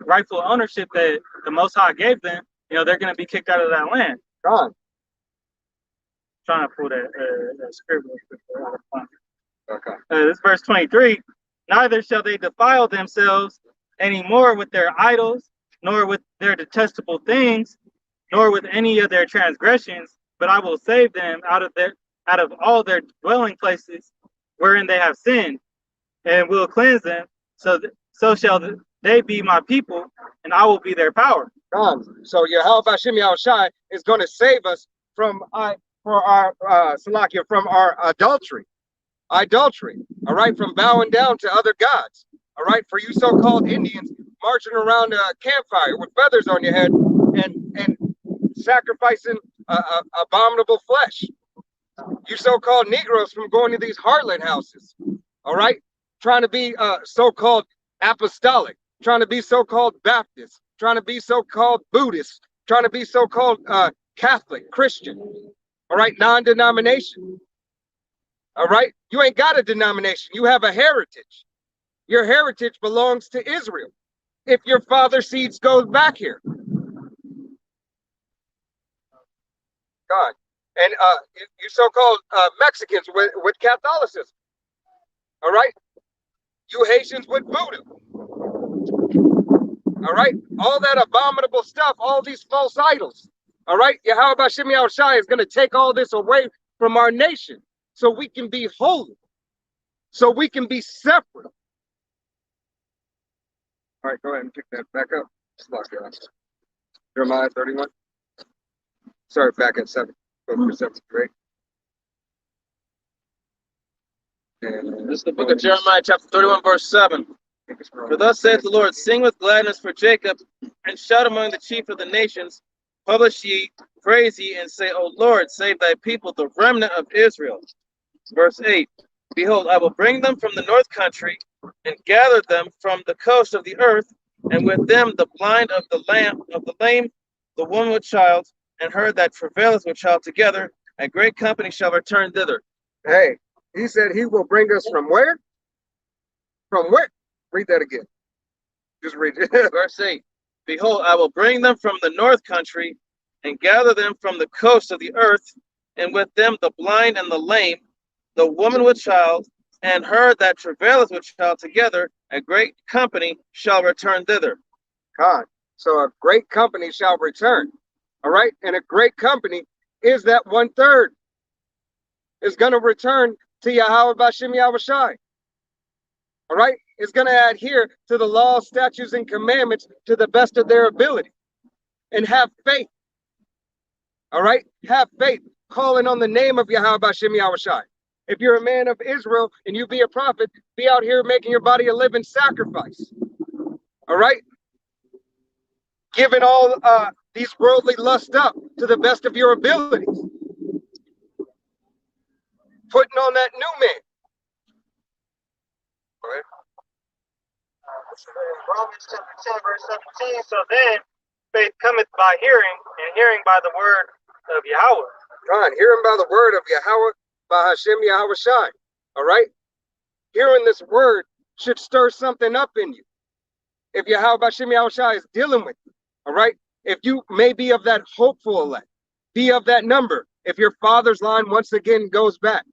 rightful ownership that the Most High gave them. They're going to be kicked out of that land. God. Trying to pull that scripture. Okay. This verse 23. Neither shall they defile themselves any more with their idols, nor with their detestable things, nor with any of their transgressions, but I will save them out of all their dwelling places wherein they have sinned, and will cleanse them, so shall they be my people, and I will be their power. God. So Yahweh Hashem Yahushua is going to save us from our adultery. All right, from bowing down to other gods. All right, for you so-called Indians marching around a campfire with feathers on your head and sacrificing abominable flesh. You so-called Negroes from going to these harlot houses. All right, trying to be so-called apostolic, trying to be so-called Baptist, trying to be so-called Buddhist, trying to be so-called Catholic, Christian. All right, non-denomination. All right, you ain't got a denomination. You have a heritage. Your heritage belongs to Israel. If your father's seeds goes back here. God. And you so-called Mexicans with Catholicism. All right, you Haitians with voodoo. All right, all that abominable stuff, all these false idols. All right, Yahweh Hashem Yahushua is going to take all this away from our nation, so we can be holy, so we can be separate. All right, go ahead and pick that back up. Jeremiah 31. Sorry, back at 7. Go for 7 to 8. And This is the book of Jeremiah, chapter 31, verse 7. For thus saith the Lord, sing with gladness for Jacob, and shout among the chief of the nations. Publish ye, praise ye, and say, O Lord, save thy people, the remnant of Israel. Verse 8. Behold, I will bring them from the north country, and gather them from the coast of the earth, and with them the blind of the lame, the woman with child, and her that travaileth with child together. A great company shall return thither. hey, he said he will bring us from where? From where? Read that again. Just read it. Verse 8. Behold, I will bring them from the north country, and gather them from the coast of the earth, and with them the blind and the lame, the woman with child, and her that travaileth with child together, a great company shall return thither. God. So a great company shall return. All right. And a great company is that 1/3 is going to return to Yahweh Bashem Yahushai. All right. It's going to adhere to the law, statutes, and commandments to the best of their ability and have faith. All right. Have faith, calling on the name of Yahweh Bashem Yahushai. If you're a man of Israel and you be a prophet, be out here making your body a living sacrifice. All right. Giving all these worldly lust up to the best of your abilities. Putting on that new man. All right. Romans chapter 10, verse 17. So then faith cometh by hearing, and hearing by the word of Yahweh. God, hearing by the word of Yahweh, by Hashem Yahweh Shai. All right. Hearing this word should stir something up in you. If Yahweh Hashem Yahweh Shai is dealing with you. All right. If you may be of that hopeful elect, be of that number. If your father's line once again goes back.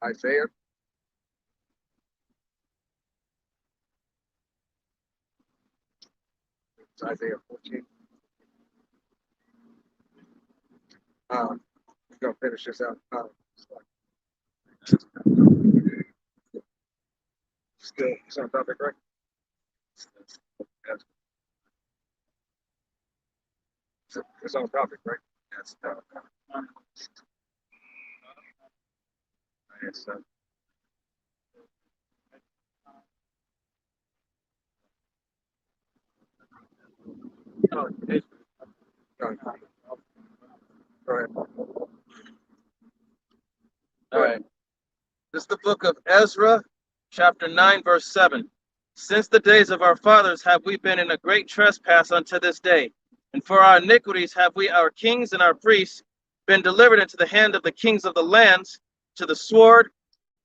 Isaiah. It's Isaiah 14. We're gonna finish this out. Still, it's on topic, right? It's on topic, right? Yes. Yes. Go ahead. All right. This is the book of Ezra, chapter 9, verse 7. Since the days of our fathers have we been in a great trespass unto this day, and for our iniquities have we, our kings and our priests, been delivered into the hand of the kings of the lands, to the sword,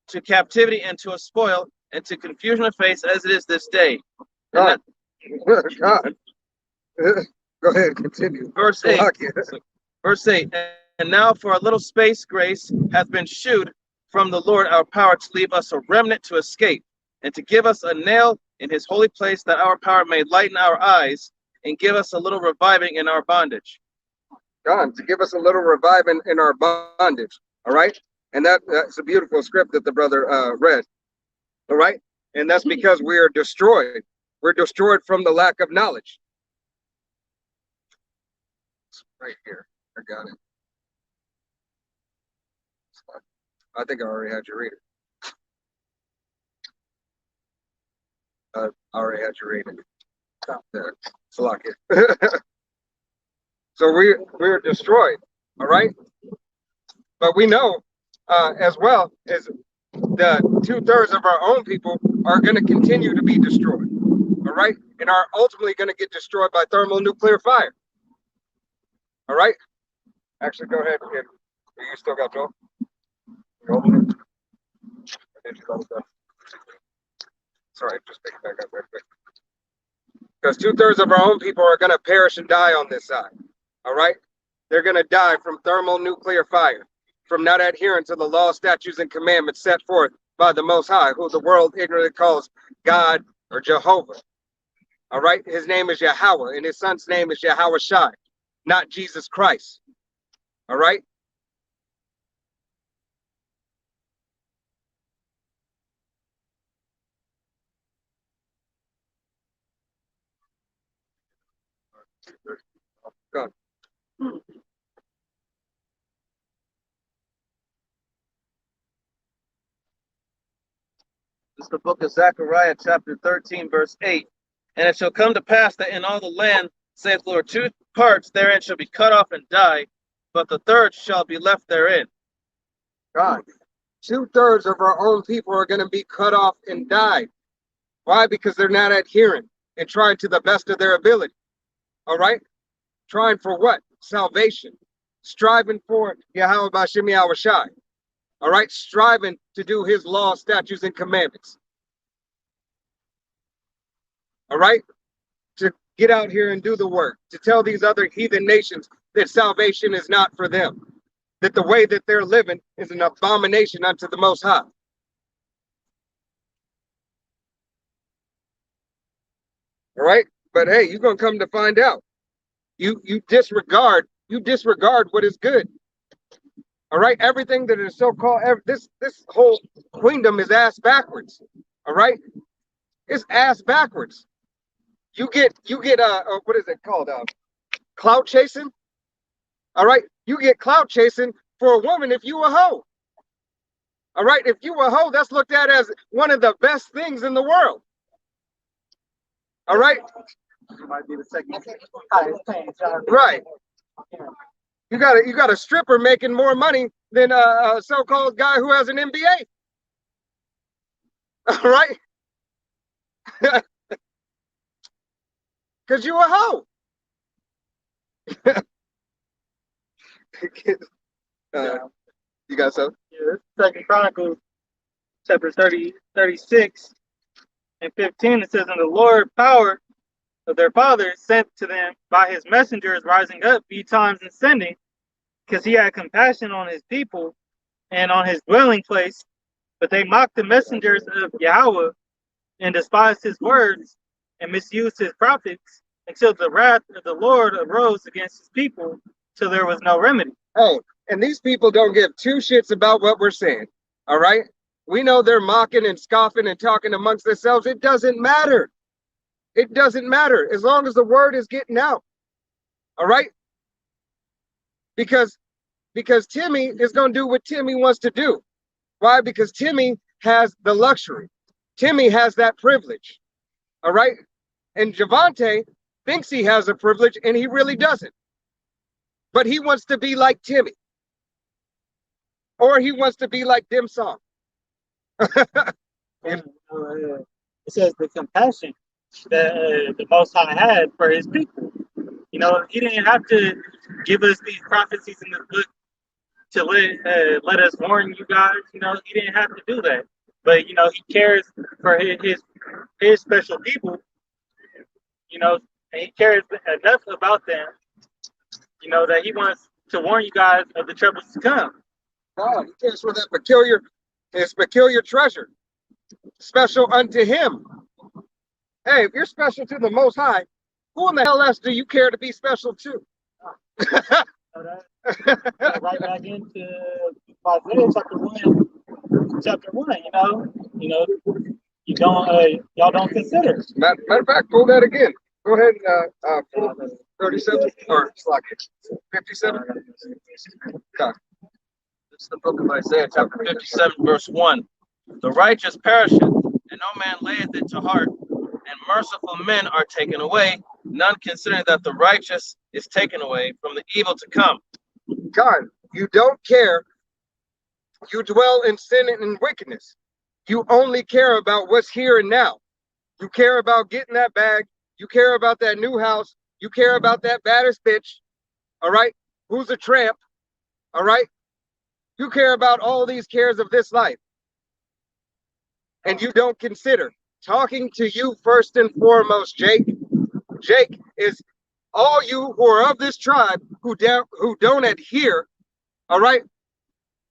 to captivity, and to a spoil, and to confusion of face, as it is this day. God. God. Go ahead, continue. Verse 8. Verse 8. And now for a little space grace hath been shewed from the Lord our power to leave us a remnant to escape, and to give us a nail in his holy place, that our power may lighten our eyes, and give us a little reviving in our bondage. God, to give us a little reviving in our bondage. All right. And that's a beautiful script that the brother read. All right. And that's because we are destroyed. We're destroyed from the lack of knowledge. It's right here. I got it. I think I already had you read it. I already had you read it. Lock it. So we're destroyed. All right. But we know as well as the 2/3 of our own people are going to continue to be destroyed. All right. And are ultimately going to get destroyed by thermonuclear fire. All right. Actually, go ahead. You still got Joel? Sorry, just pick it back up real quick. Because 2/3 of our own people are going to perish and die on this side. All right. They're going to die from thermonuclear fire, from not adhering to the law, statutes, and commandments set forth by the Most High, who the world ignorantly calls God or Jehovah. All right. His name is Yahweh, and his son's name is Yahweh Shai, not Jesus Christ. All right. God. This is the book of Zechariah, chapter 13, verse 8. And it shall come to pass that in all the land, saith the Lord, 2 parts therein shall be cut off and die, but the third shall be left therein. God. 2/3 of our own people are going to be cut off and die. Why? Because they're not adhering and trying to the best of their ability. All right. Trying for what? Salvation. Striving for Yahweh Bashem Yahweh Shai. All right. Striving to do his law, statutes, and commandments. All right. To get out here and do the work, to tell these other heathen nations that salvation is not for them, that the way that they're living is an abomination unto the Most High. All right, but hey, you're gonna come to find out. You disregard what is good. All right, everything that is so-called this whole queendom is ass backwards. All right, it's ass backwards. You get what is it called? Clout chasing. All right, you get clout chasing for a woman if you a hoe. All right, if you a hoe, that's looked at as one of the best things in the world. All right. Might be the second. Right. You got a stripper making more money than a so-called guy who has an MBA. All right. Because you a hoe. You got something? Yeah, Second Chronicles, chapter 36 and 15. It says, "And the Lord power of their fathers sent to them by his messengers rising up betimes and sending, because he had compassion on his people and on his dwelling place. But they mocked the messengers of Yahweh and despised his words and misused his prophets until the wrath of the Lord arose against his people till there was no remedy." Oh, and these people don't give two shits about what we're saying. All right. We know they're mocking and scoffing and talking amongst themselves. It doesn't matter. It doesn't matter as long as the word is getting out. All right. Because Timmy is going to do what Timmy wants to do. Why? Because Timmy has the luxury. Timmy has that privilege. All right. And Javante thinks he has a privilege and he really doesn't. But he wants to be like Timmy. Or he wants to be like Dim Song. It says the compassion that the Most High had for his people. You know, he didn't have to give us these prophecies in the book to let us warn you guys. You know, he didn't have to do that. But you know, he cares for his special people. You know, and he cares enough about them. You know, that he wants to warn you guys of the troubles to come. God, he cares for that his peculiar treasure, special unto him. Hey, if you're special to the Most High, who in the hell else do you care to be special to? Right back into Isaiah chapter 1. You know, you don't y'all don't consider. Matter of fact, pull that again. Go ahead and pull 37 or 57. God. This is the book of Isaiah, chapter 57, verse 1. "The righteous perisheth, and no man layeth it to heart, and merciful men are taken away, none considering that the righteous is taken away from the evil to come." God, you don't care. You dwell in sin and in wickedness. You only care about what's here and now. You care about getting that bag. You care about that new house. You care about that baddest bitch. All right? Who's a tramp. All right? You care about all these cares of this life. And you don't consider talking to you first and foremost, Jake. Jake is all you who are of this tribe who don't adhere, all right,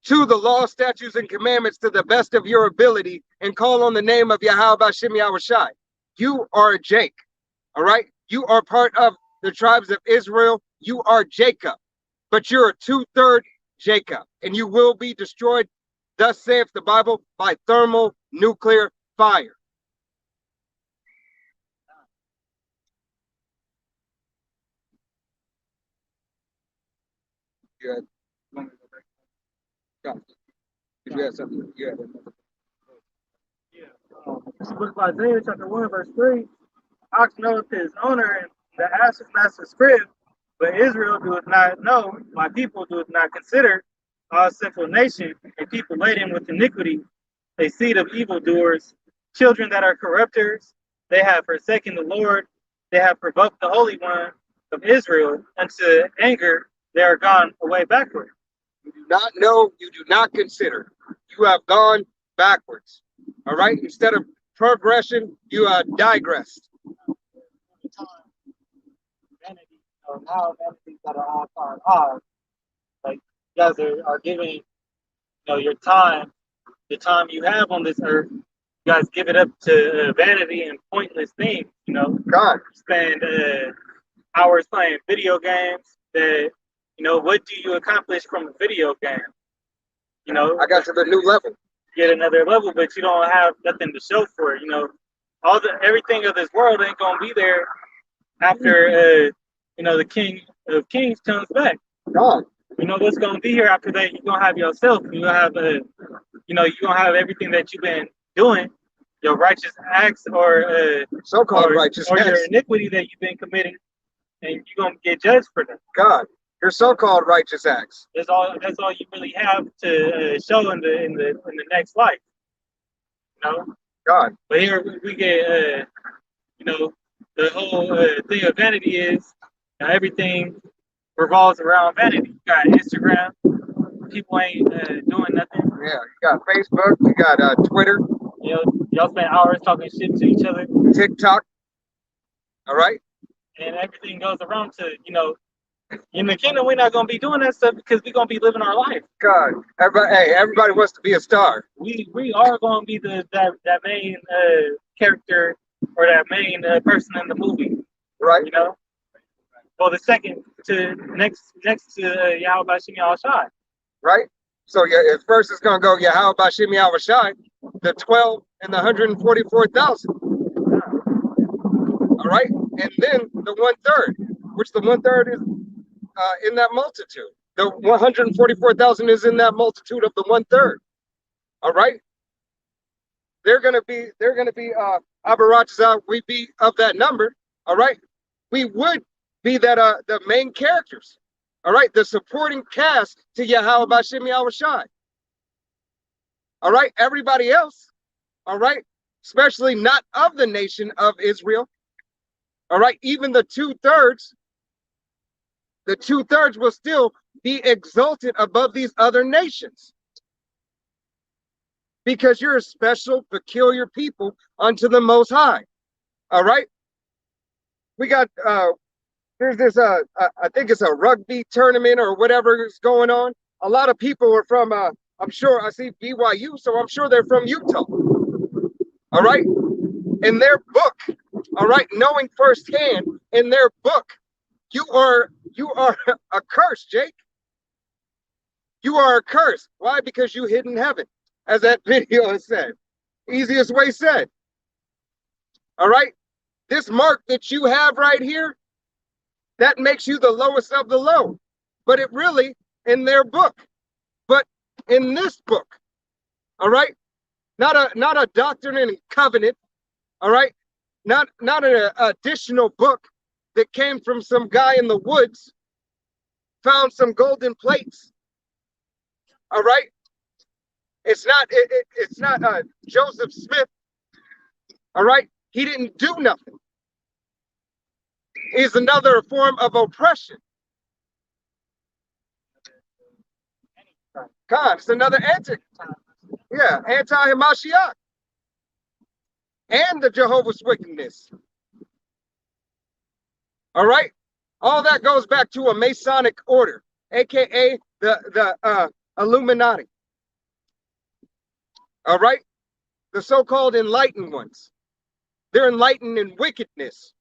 to the law, statutes, and commandments to the best of your ability and call on the name of Yahweh Hashem Yahushai. You are a Jake, all right? You are part of the tribes of Israel. You are Jacob, but you're a 2/3 Jacob, and you will be destroyed, thus saith the Bible, by thermonuclear fire. You had, you had something. You had This book of Isaiah chapter 1 verse 3. Ox knoweth his owner, and the ass his master's crib, but Israel doeth not know, my people doeth not consider. All sinful nation, a people laden with iniquity, a seed of evildoers, children that are corrupters. They have forsaken the Lord, they have provoked the Holy One of Israel unto anger. They are gone away backward. You do not know, you do not consider. You have gone backwards. All right? Instead of progression, you digressed. now everything's at an all-time high. Like you guys are giving, your time, the time you have on this earth, you guys give it up to vanity and pointless things. God, Spend hours playing video games. That what do you accomplish from a video game? I got to the new level. Get another level, but you don't have nothing to show for it. Everything of this world ain't gonna be there after the King of Kings comes back. God, What's gonna be here after that? You're gonna have yourself. You're gonna have you're gonna have everything that you've been doing, your righteous acts or so-called righteous or your acts. iniquity that you've been committing, and you're gonna get judged for them. God, your so-called righteous acts. That's all you really have to show in the next life. God, But here we get the whole thing of vanity is everything revolves around vanity. You got Instagram, people ain't doing nothing. yeah, you got Facebook, you got Twitter, Y'all spend hours talking shit to each other, TikTok. All right, and everything goes around to in the kingdom we're not gonna be doing that stuff because we're gonna be living our life. God, everybody wants to be a star. We are gonna be that main character or that main person in the movie. Right, Well, the second to next to Yahweh Bashim Yahushai. right. So yeah, at first it's gonna go Yahweh Bashim Yahushai, the 12 and the 144,000. All right, and then the 1/3, which the 1/3 is in that multitude. The 144,000 is in that multitude of the 1/3. All right, they're gonna be Abarachazah. We be of that number. All right, we would be that the main characters. All right, the supporting cast to Yahweh Bashim Yahushai. All right, everybody else. All right, especially not of the nation of Israel. All right, even the 2/3. The 2/3 will still be exalted above these other nations because you're a special, peculiar people unto the Most High. All right. We got there's this I think it's a rugby tournament or whatever is going on. A lot of people are from I'm sure I see BYU, so I'm sure they're from Utah. All right. In their book, all right, knowing firsthand in their book, you are a curse, Jake. You are a curse. Why? Because you hid in heaven, as that video has said. Easiest way said. All right. This mark that you have right here, that makes you the lowest of the low. But it really in their book. But in this book, all right, not a doctrine and covenant, all right, not an additional book that came from some guy in the woods, found some golden plates. All right, it's not Joseph Smith. All right, he didn't do nothing. He's another form of oppression. God, it's another anti-Hamashiach and the Jehovah's wickedness. All right, all that goes back to a Masonic order, aka the Illuminati. All right, the so-called enlightened ones. They're enlightened in wickedness.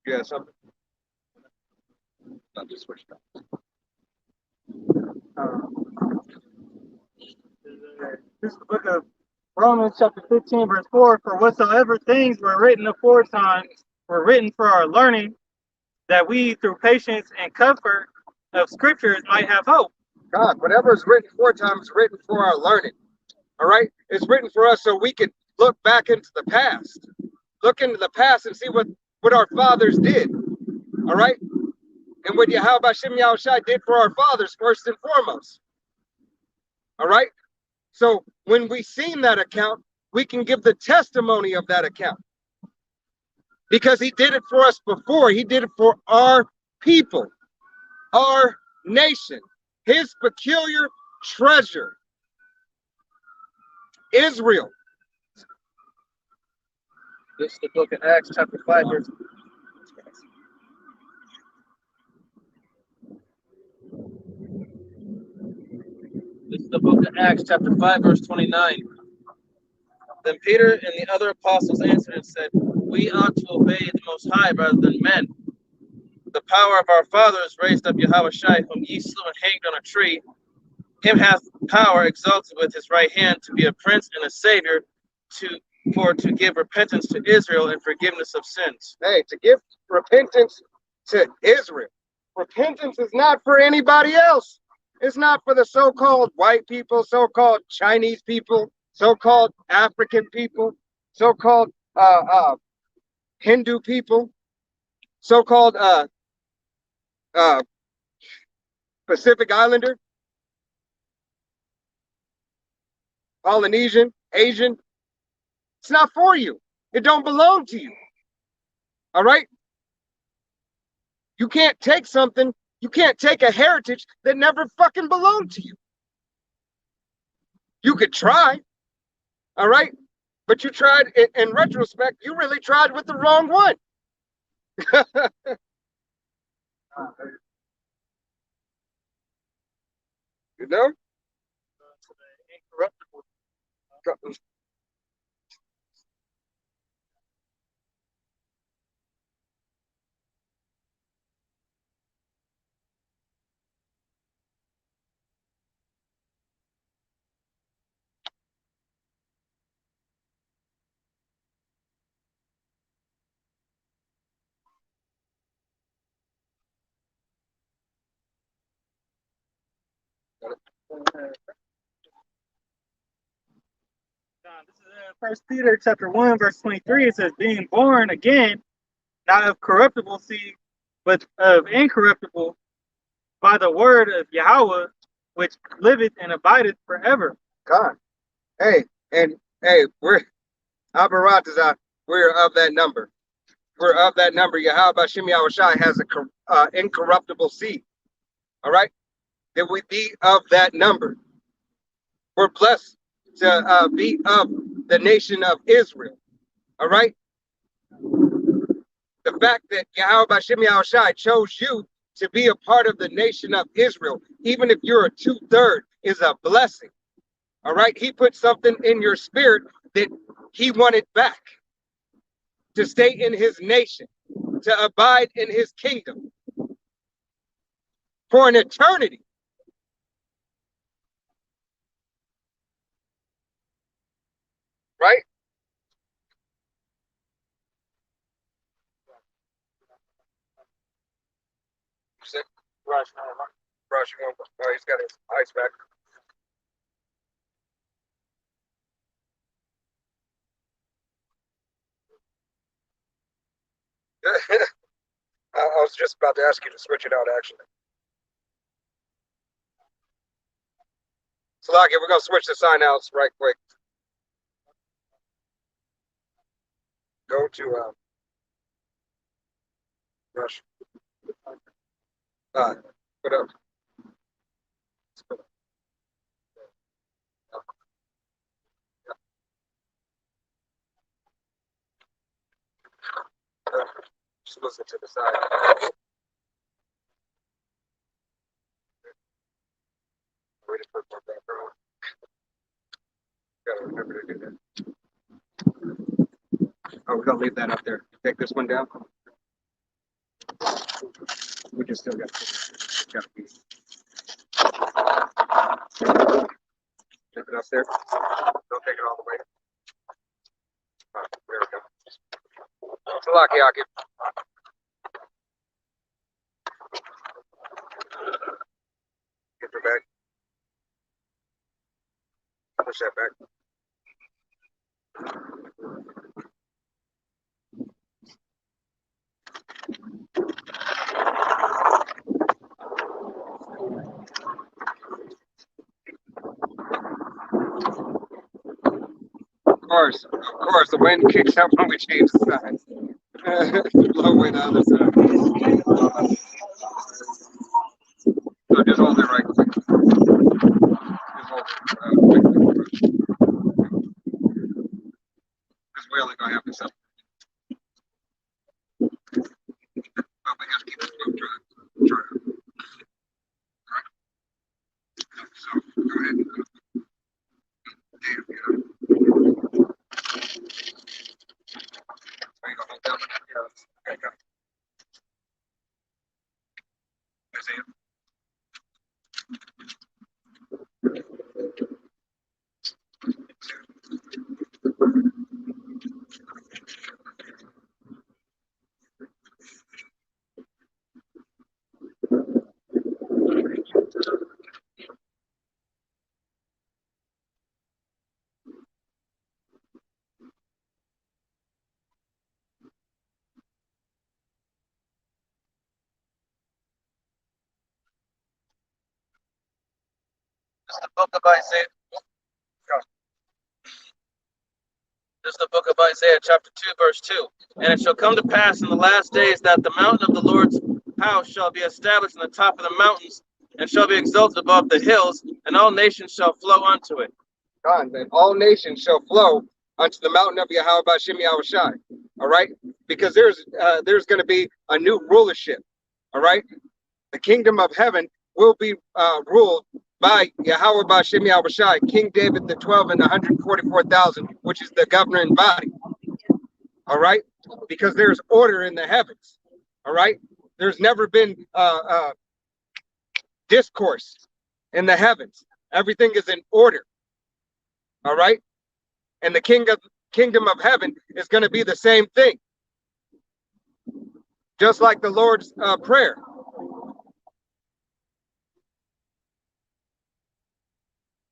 Yeah, something. Not just switch back. This is the book of Romans chapter 15, verse 4. For whatsoever things were written aforetime were written for our learning, that we through patience and comfort of scriptures might have hope. God, whatever is written aforetime is written for our learning. All right? It's written for us so we can look back into the past. Look into the past and see what our fathers did. All right? And what Yahweh Bashim Yahushai did for our fathers first and foremost. All right? So when we seen that account, we can give the testimony of that account. Because he did it for us before. He did it for our people, our nation. his peculiar treasure. Israel. This is the book of Acts, chapter 5, verse. This is the book of Acts, chapter 5, verse 29. Then Peter and the other apostles answered and said, we ought to obey the Most High rather than men. The power of our fathers raised up Yahushua, whom ye slew and hanged on a tree. Him hath power exalted with his right hand to be a prince and a savior, to give repentance to Israel and forgiveness of sins. Hey, to give repentance to Israel. Repentance is not for anybody else. It's not for the so-called white people, so-called Chinese people, so-called African people, so-called Hindu people, so-called Pacific Islander, Polynesian, Asian. It's not for you. It don't belong to you. All right? You can't take something, you can't take a heritage that never fucking belonged to you. You could try, all right? But you tried, in retrospect, you really tried with the wrong one. You know? This is First Peter chapter 1, verse 23. It says, being born again, not of corruptible seed, but of incorruptible, by the word of Yahweh, which liveth and abideth forever. God. Hey, we're Abaratazah, we're of that number. We're of that number. Yahweh Bashim Yahushai has a incorruptible seed. All right? That we be of that number. We're blessed to be of the nation of Israel. All right? The fact that Yahweh Bashim Yahushai chose you to be a part of the nation of Israel, even if you're a 2/3, is a blessing. All right? He put something in your spirit that he wanted back, to stay in his nation, to abide in his kingdom for an eternity. Right? Sick? Rush, oh, he's got his ice back. I was just about to ask you to switch it out, actually. Salakia, we're going to switch the sign outs right quick. Go to Rush. Put up. Just listen to the side. Wait for more background. Gotta remember to do that. Oh, we're gonna leave that up there. Take this one down. We just still got to be. Leave it up there. Don't take it all the way. There we go. Salakia, Akif. Get your back. Push that back. Of course, the wind kicks up when we change the sides. Blow away the other side. So just hold it right quick. Book of Isaiah. This is the book of Isaiah, chapter 2, verse 2. And it shall come to pass in the last days that the mountain of the Lord's house shall be established on the top of the mountains, and shall be exalted above the hills, and all nations shall flow unto it. God, that all nations shall flow unto the mountain of Yahweh Bashem Yahushai. All right, because there's going to be a new rulership. All right, the kingdom of heaven will be ruled by Yahweh Bashem Yahushai, King David the 12 and 144,000, which is the governing body. All right, because there's order in the heavens. All right, there's never been discourse in the heavens. Everything is in order. All right, and the kingdom of heaven is going to be the same thing, just like the Lord's prayer.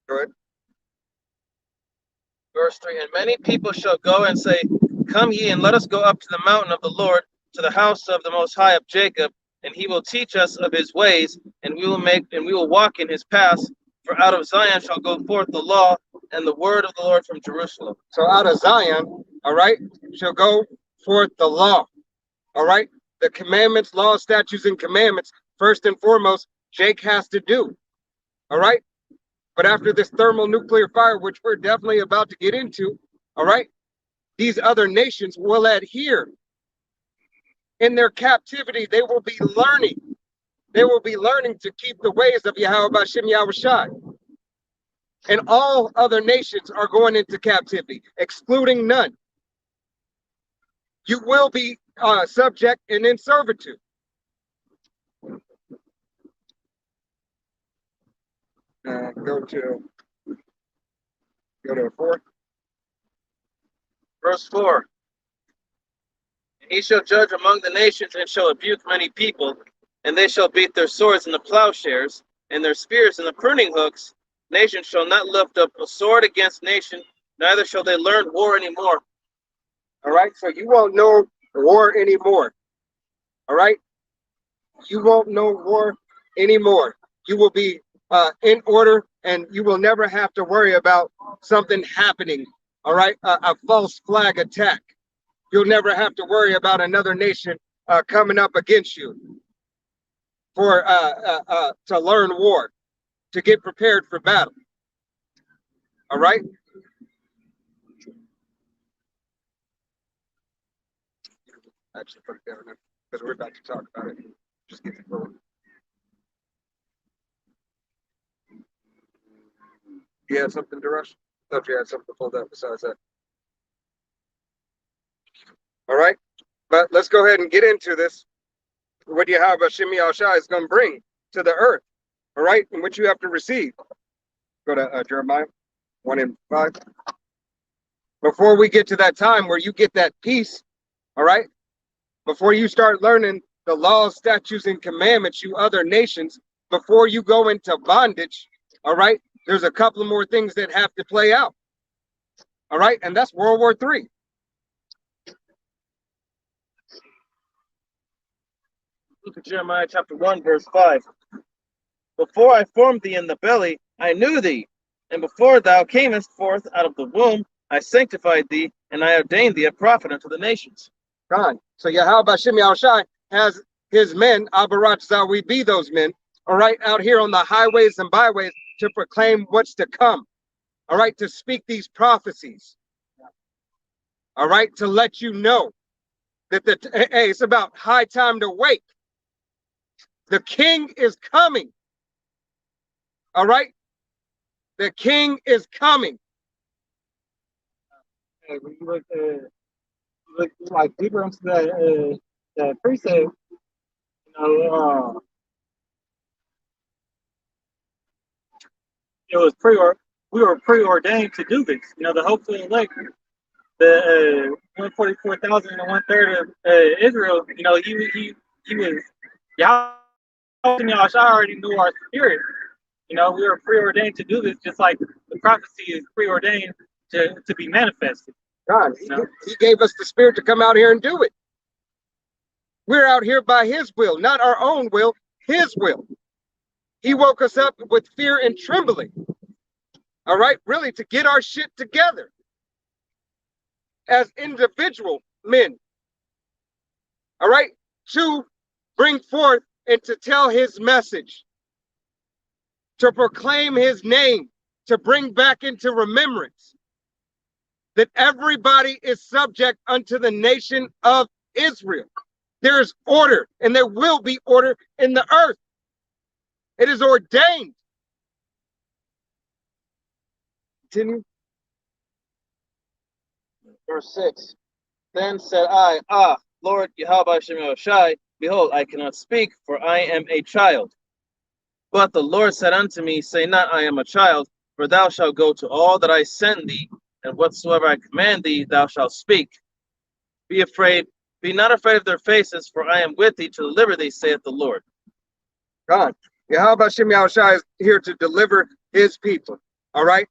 Go ahead. Verse 3, and many people shall go and say, come ye, and let us go up to the mountain of the Lord, to the house of the Most High of Jacob, and he will teach us of his ways, and we will walk in his paths. For out of Zion shall go forth the law and the word of the Lord from Jerusalem. So out of Zion, all right, shall go forth the law. All right, the commandments, laws, statutes, and commandments. First and foremost, Jake has to do. All right. But after this thermonuclear fire, which we're definitely about to get into, all right, these other nations will adhere. In their captivity, they will be learning. They will be learning to keep the ways of Yahweh Bashem Yahushai. And all other nations are going into captivity, excluding none. You will be subject and in servitude. Go to 4. Verse 4. And he shall judge among the nations, and shall rebuke many people, and they shall beat their swords in the plowshares, and their spears in the pruning hooks. Nation shall not lift up a sword against nation, neither shall they learn war anymore. All right, so you won't know war anymore. All right, you won't know war anymore. You will be in order, and you will never have to worry about something happening. All right, a false flag attack. You'll never have to worry about another nation coming up against you for to learn war, to get prepared for battle. All right. Actually, put it down there because we're about to talk about it. Just get it going. You had something to rush? Thought you had something pulled up besides that. All right, but let's go ahead and get into this. What Yahweh Shemi Al-Shai is going to bring to the earth, all right, and what you have to receive. Go to Jeremiah 1:5. Before we get to that time where you get that peace, all right, before you start learning the laws, statutes, and commandments, you other nations, before you go into bondage, all right, there's a couple of more things that have to play out, all right, and that's World War III. Look at Jeremiah chapter 1, verse 5. Before I formed thee in the belly, I knew thee, and before thou camest forth out of the womb, I sanctified thee, and I ordained thee a prophet unto the nations. God. So Yahweh Shemi Al-Shai has his men, Abarat Zawi, be those men, all right, out here on the highways and byways to proclaim what's to come, all right, to speak these prophecies, all right, to let you know that hey, it's about high time to wake. The king is coming. All right? The king is coming. When you look like deeper into that precept, you know, it was we were preordained to do this. You know, the hopeful elect, the 144,000 and 1/3 of Israel. You know, he was Yahweh already knew our spirit. You know, we were preordained to do this, just like the prophecy is preordained to be manifested. God, he gave us the spirit to come out here and do it. We're out here by his will, not our own will, his will. He woke us up with fear and trembling. all right, really to get our shit together as individual men, all right, to bring forth and to tell his message, to proclaim his name, to bring back into remembrance that everybody is subject unto the nation of Israel. There is order, and there will be order in the earth. It is ordained. Continue. Verse 6. Then said I, Ah, Lord Yahweh Shem Shai, behold, I cannot speak, for I am a child. But the Lord said unto me, Say not, I am a child, for thou shalt go to all that I send thee, and whatsoever I command thee, thou shalt speak. Be not afraid of their faces, for I am with thee to deliver thee, saith the Lord. God, Yahweh Shem Shai is here to deliver his people. All right.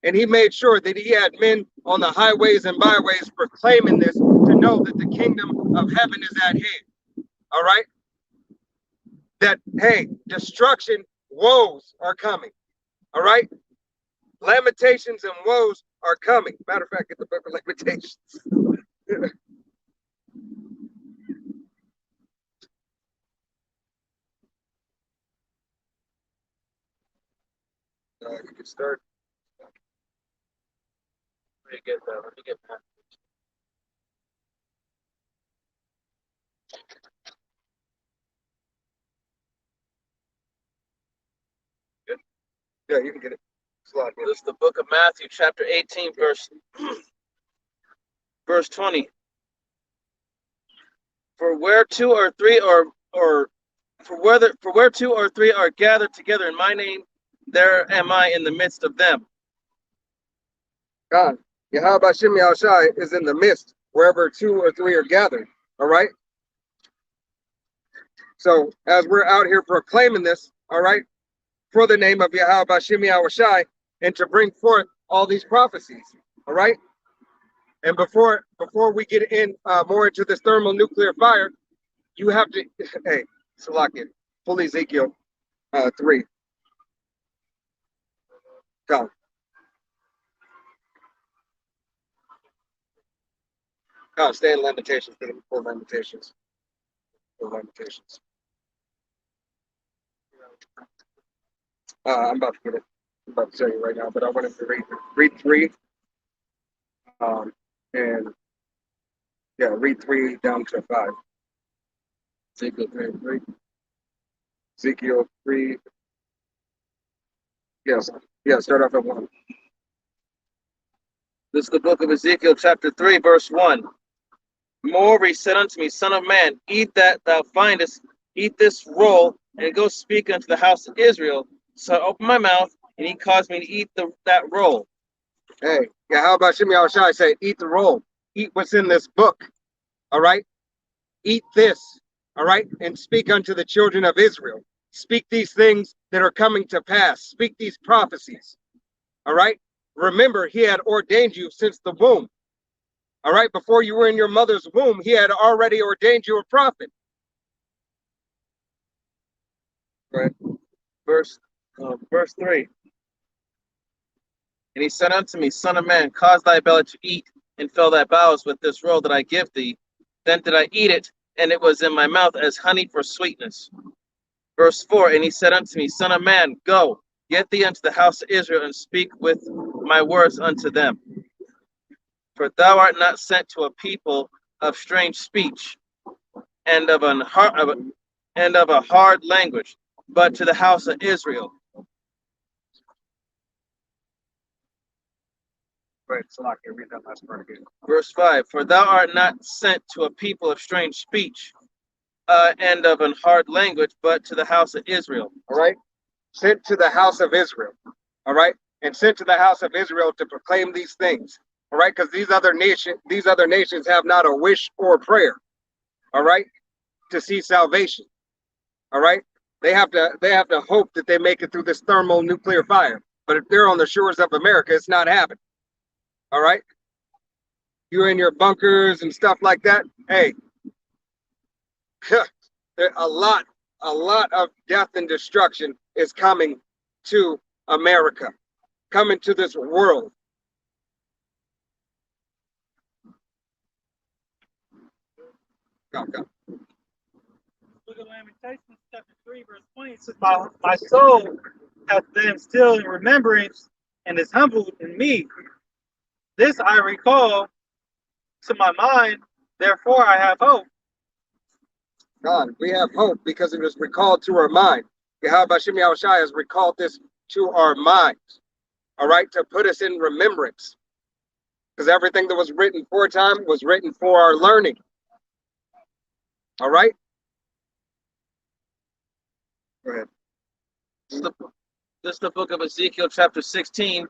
And he made sure that he had men on the highways and byways proclaiming this to know that the kingdom of heaven is at hand. All right. That, hey, destruction, woes are coming. All right. Lamentations and woes are coming. Matter of fact, get the book of Lamentations. You can start. Let me get that. Yeah, you can get it. This is the book of Matthew, chapter 18, verse 20. For where two or three are gathered together in my name, there am I in the midst of them. God, Yahweh Shem Shai is in the midst wherever two or three are gathered. All right. So as we're out here proclaiming this, all right, for the name of Yahweh Shem Shai, and to bring forth all these prophecies. All right. And before we get in more into this thermonuclear fire, you have to, hey, Salakia, pull Ezekiel 3. Come. Come, stay in Lamentations. Pull Lamentations. Pull Lamentations. I'm about to get it. I'm about to tell you right now, but I wanted to read 3. And yeah, read 3 down to 5. Ezekiel 3. Ezekiel 3. Yes. Yeah, start off at 1. This is the book of Ezekiel, chapter 3, verse 1. Moreover, he said unto me, Son of man, eat that thou findest, eat this roll, and go speak unto the house of Israel. So I opened my mouth, and he caused me to eat that roll. Hey, yeah, how about Shimei Shai say, eat the roll, eat what's in this book, all right? Eat this, all right? And speak unto the children of Israel. Speak these things that are coming to pass. Speak these prophecies, all right? Remember, he had ordained you since the womb, all right? Before you were in your mother's womb, he had already ordained you a prophet. Right. Verse 3. And he said unto me, Son of man, cause thy belly to eat, and fill thy bowels with this roll that I give thee. Then did I eat it, and it was in my mouth as honey for sweetness. Verse 4. And he said unto me, Son of man, go, get thee unto the house of Israel, and speak with my words unto them. For thou art not sent to a people of strange speech, and of a hard language, but to the house of Israel. Right, so I can read that last part again. Verse 5. For thou art not sent to a people of strange speech, and of an hard language, but to the house of Israel. All right, sent to the house of Israel. All right, and sent to the house of Israel to proclaim these things. All right, because these other nations have not a wish or a prayer. All right, to see salvation. All right, they have to hope that they make it through this thermonuclear fire. But if they're on the shores of America, it's not happening. All right, you're in your bunkers and stuff like that. Hey, a lot of death and destruction is coming to America. come into this world. Go. Book of Lamentations, chapter 3, verse 20 says, my soul hath been still in remembrance and is humbled in me. This I recall to my mind, therefore I have hope. God, we have hope because it was recalled to our mind. Yahweh Shem Yahushai has recalled this to our minds, all right, to put us in remembrance. Because everything that was written for time was written for our learning. All right? Go ahead. This is the book of Ezekiel, chapter 16,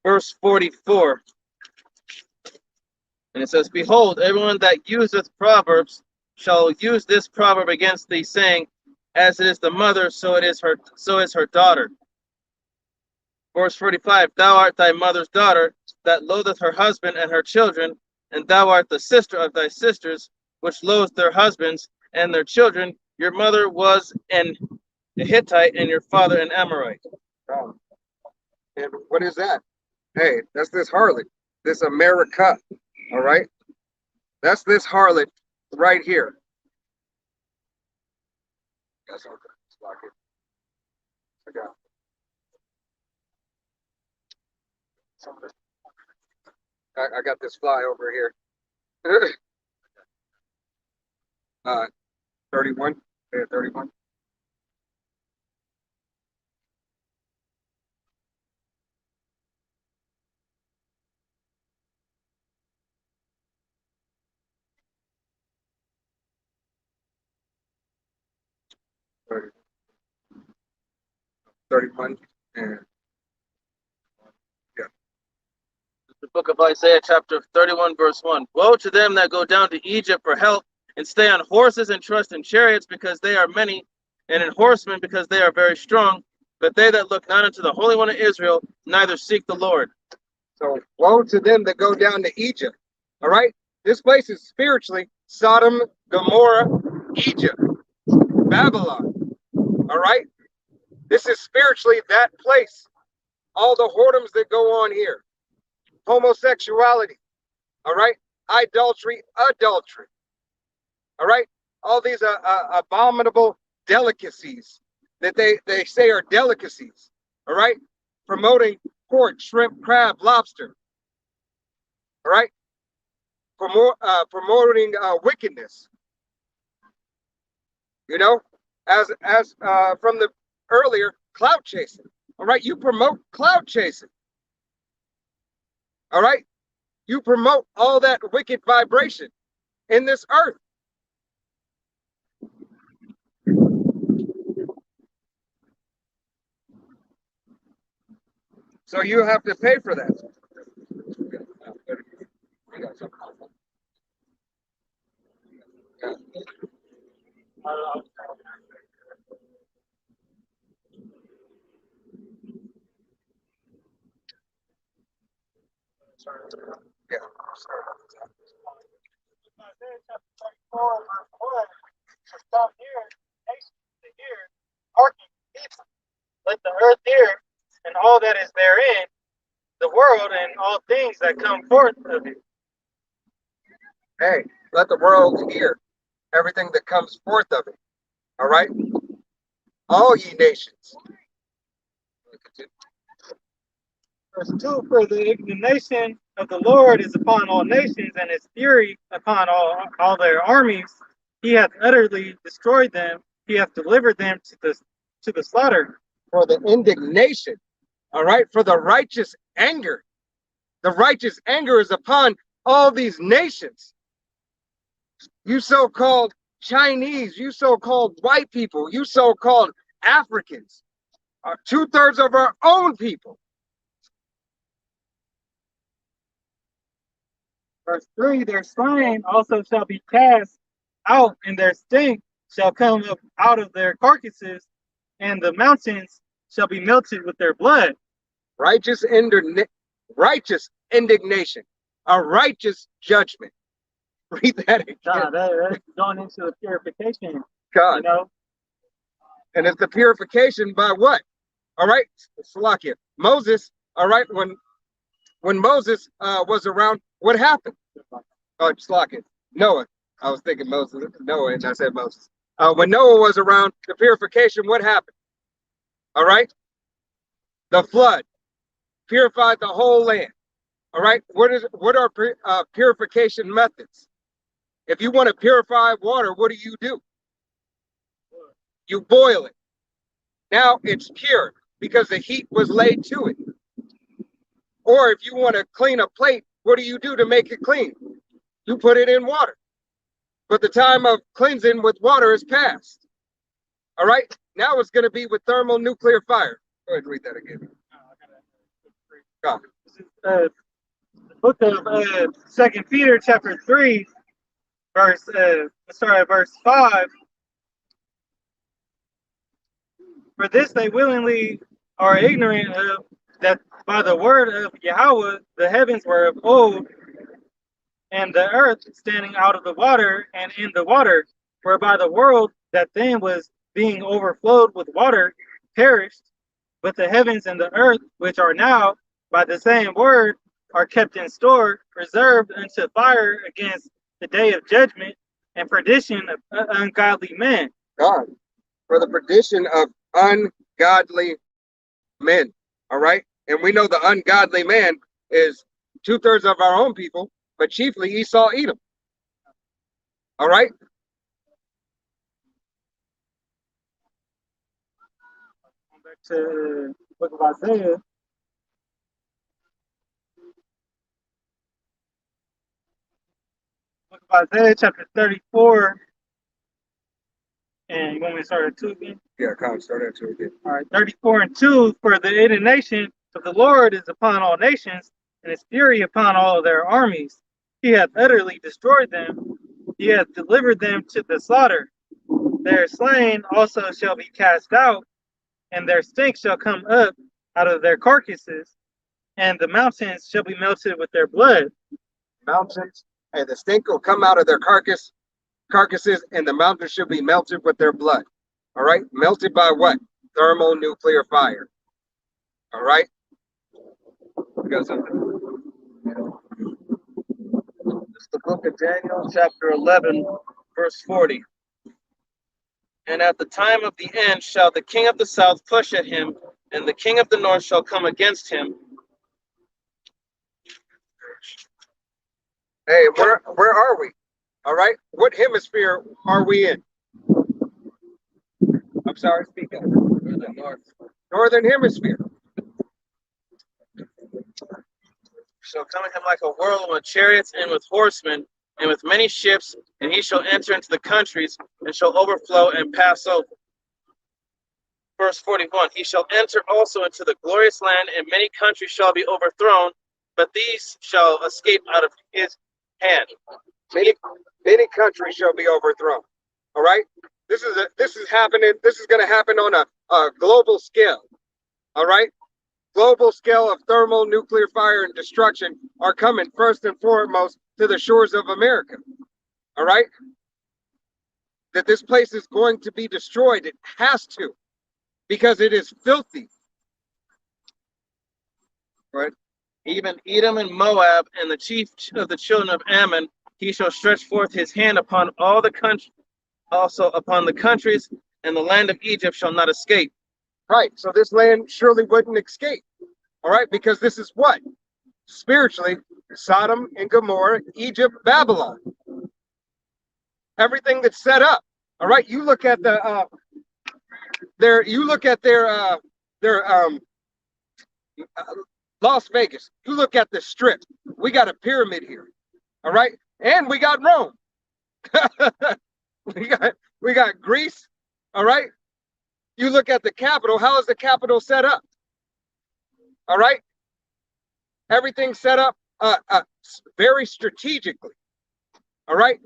verse 44. And it says, Behold, everyone that useth proverbs shall use this proverb against thee, saying, As it is the mother, so is her daughter. Verse 45, Thou art thy mother's daughter, that loatheth her husband and her children, and thou art the sister of thy sisters, which loathe their husbands and their children. Your mother was an Hittite, and your father an Amorite. Oh. And what is that? Hey, that's this harlot, this America, all right? That's this harlot right here. That's okay. Lock it. I got it. I got this fly over here. 31. Yeah, 31. Thirty. 31 and The book of Isaiah, chapter 31, verse 1. Woe to them that go down to Egypt for help, and stay on horses and trust in chariots, because they are many, and in horsemen, because they are very strong. But they that look not unto the Holy One of Israel, neither seek the Lord. so woe to them that go down to Egypt. All right? This place is spiritually Sodom, Gomorrah, Egypt, Babylon. All right? This is spiritually that place. All the whoredoms that go on here. Homosexuality. All right? Adultery. All right? All these abominable delicacies that they say are delicacies. All right? Promoting pork, shrimp, crab, lobster. All right? Promoting wickedness. You know, as from the earlier, clout chasing. All right, you promote clout chasing. All right, you promote all that wicked vibration in this earth. So you have to pay for that. Yeah. Isaiah chapter 34, verse 1. Stop here, nations to hear, hearken people. Let the earth hear, and all that is therein, the world and all things that come forth of it. Hey, let the world hear everything that comes forth of it. All right, all ye nations. Verse 2, for the indignation of the Lord is upon all nations, and his fury upon all their armies. He hath utterly destroyed them. He hath delivered them to the slaughter. For the indignation, all right, for the righteous anger. The righteous anger is upon all these nations. You so-called Chinese, you so-called white people, you so-called Africans, are 2/3 of our own people. Verse 3, their slain also shall be cast out, and their stink shall come up out of their carcasses, and the mountains shall be melted with their blood. Righteous indignation, a righteous judgment. Read that again. That's going into the purification, God. you know. And it's the purification by what? All right, Salakia. Moses, all right, when Moses was around, what happened? Oh, just lock it. Noah. I was thinking Moses, Noah, and I said Moses. When Noah was around, the purification, what happened? All right, the flood purified the whole land. All right, what are purification methods? If you want to purify water, what do? You boil it. Now it's pure because the heat was laid to it. Or if you want to clean a plate, what do you do to make it clean? You put it in water. But the time of cleansing with water is past. All right, now it's going to be with thermonuclear fire. Go ahead and read that again. This is the book of 2 Peter chapter 3, verse let's start at verse 5. For this they willingly are ignorant of, that by the word of Yahweh the heavens were of old, and the earth standing out of the water and in the water, whereby the world that then was being overflowed with water perished, but the heavens and the earth, which are now by the same word, are kept in store, reserved unto fire against the day of judgment and perdition of ungodly men. God, for the perdition of ungodly men. All right, and we know the ungodly man is 2/3 of our own people, but chiefly Esau, Edom. All right. Back to the book of Isaiah. Book of Isaiah, chapter 34. And you want me to start at 2 again? Yeah, come start at 2 again. All right, 34 and 2. For the indignation of the Lord is upon all nations, and his fury upon all of their armies. He hath utterly destroyed them. He hath delivered them to the slaughter. Their slain also shall be cast out, and their stink shall come up out of their carcasses, and the mountains shall be melted with their blood. Mountains, and the stink will come out of their carcasses, and the mountains shall be melted with their blood. All right, melted by what? Thermonuclear fire. All right. We got something. It's the book of Daniel, chapter 11, verse 40. And at the time of the end shall the king of the south push at him, and the king of the north shall come against him. Hey, where are we? All right, what hemisphere are we in? I'm sorry, speak up. We're the north. Northern hemisphere. Shall come at him like a whirlwind with chariots and with horsemen and with many ships, and he shall enter into the countries and shall overflow and pass over. Verse 41, he shall enter also into the glorious land, and many countries shall be overthrown, but these shall escape out of his hand. Many countries shall be overthrown. All right, this is happening. This is going to happen on a global scale. All right, global scale of thermonuclear fire and destruction are coming first and foremost to the shores of America. All right, that this place is going to be destroyed. It has to, because it is filthy. Right? Even Edom and Moab and the chief of the children of Ammon, he shall stretch forth his hand upon all the country, also upon the countries, and the land of Egypt shall not escape. Right, so this land surely wouldn't escape. All right, because this is what? Spiritually, Sodom and Gomorrah, Egypt, Babylon. Everything that's set up. All right, you look at the their Las Vegas. You look at the Strip. We got a pyramid here. All right, and we got Rome. we got Greece. All right. You look at the capital. How is the capital set up? All right. Everything's set up very strategically. All right.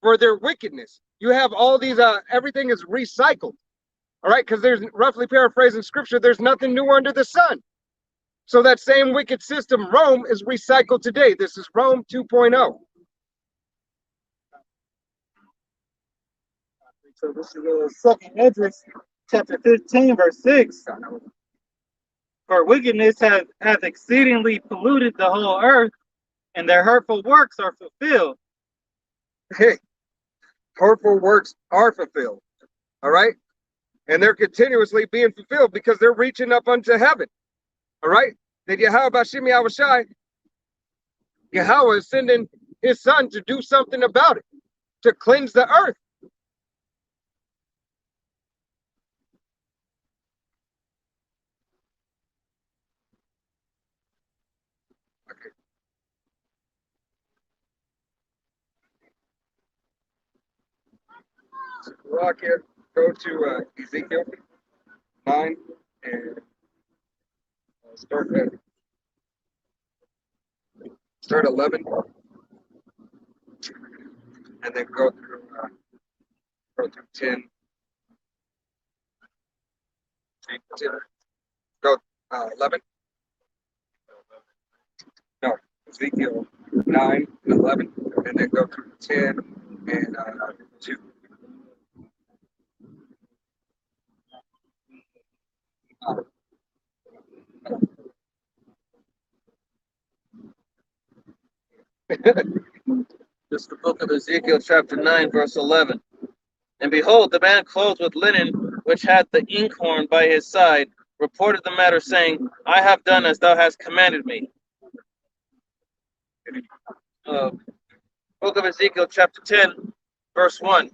For their wickedness. You have all these, everything is recycled. All right. Because there's, roughly paraphrasing scripture, there's nothing new under the sun. So that same wicked system, Rome, is recycled today. This is Rome 2.0. So this is 2nd Esdras, chapter 15, verse 6. For wickedness hath exceedingly polluted the whole earth, and their hurtful works are fulfilled. Hey, hurtful works are fulfilled. All right. And they're continuously being fulfilled because they're reaching up unto heaven. All right. That Yahweh Bashim Yahushai, Yahweh is sending his son to do something about it, to cleanse the earth. Okay. So walk here, go to Ezekiel 9 and start 11 and then go through 10. Go 11. No, Ezekiel 9 and 11, and then go through 10 and 2. This is the book of Ezekiel, chapter 9, verse 11. And behold, the man clothed with linen, which had the inkhorn by his side, reported the matter, saying, I have done as thou hast commanded me. Book of Ezekiel, chapter 10, verse 1.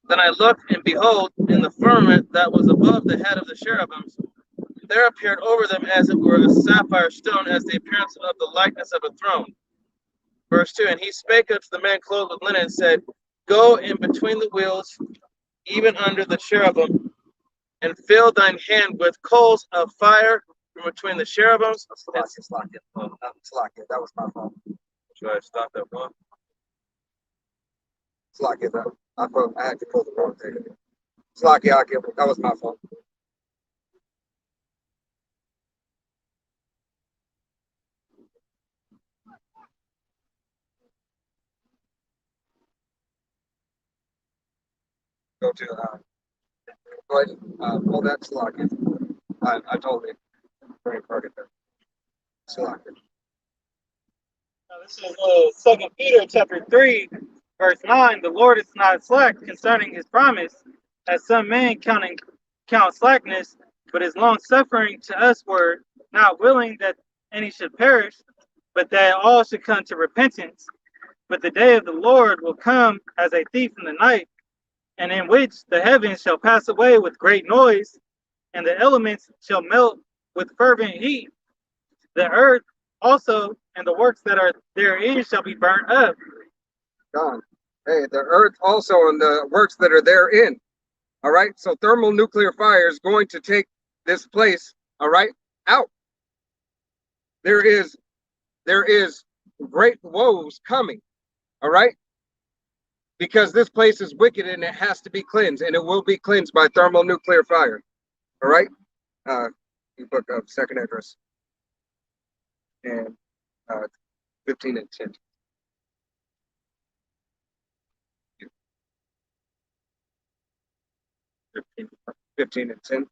Then I looked, and behold, in the firmament that was above the head of the cherubims, there appeared over them as it were a sapphire stone, as the appearance of the likeness of a throne. Verse 2, and he spake unto the man clothed with linen, and said, Go in between the wheels, even under the cherubim, and fill thine hand with coals of fire from between the cherubims. Slack it. That was my fault. Should I stop that one? Slack it. I had to pull the wrong thing. Slack it. That was my fault. Go to go ahead and pull that slack it. I told you. Very target there. Slack it. This is 2 Peter chapter 3, verse 9. The Lord is not slack concerning his promise, as some men count slackness, but is long suffering to usward, not willing that any should perish, but that all should come to repentance. But the day of the Lord will come as a thief in the night, and in which the heavens shall pass away with great noise, and the elements shall melt with fervent heat. The earth also and the works that are therein shall be burnt up. Gone. Hey, the earth also and the works that are therein. All right. So thermonuclear fire is going to take this place, all right, out. There is great woes coming. All right. Because this place is wicked and it has to be cleansed, and it will be cleansed by thermonuclear fire. All right. The book of Second Esdras and 15 and 10. 15 and 10.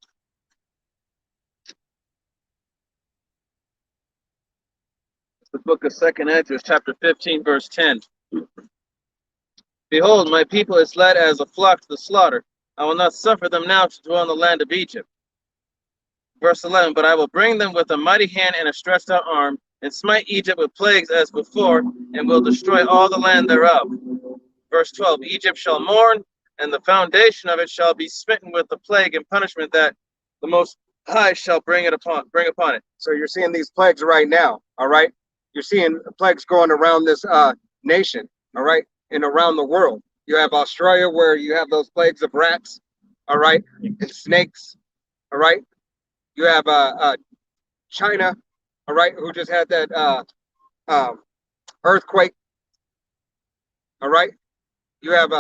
The book of 2 Esdras, chapter 15, verse 10. Behold, my people is led as a flock to the slaughter. I will not suffer them now to dwell in the land of Egypt. Verse 11, but I will bring them with a mighty hand and a stretched out arm, and smite Egypt with plagues as before, and will destroy all the land thereof. Verse 12, Egypt shall mourn, and the foundation of it shall be smitten with the plague and punishment that the Most High shall bring upon it. So you're seeing these plagues right now, all right? You're seeing plagues going around this nation, all right, and around the world. You have Australia where you have those plagues of rats, all right, and snakes, all right? You have China, all right, who just had that earthquake, all right? You have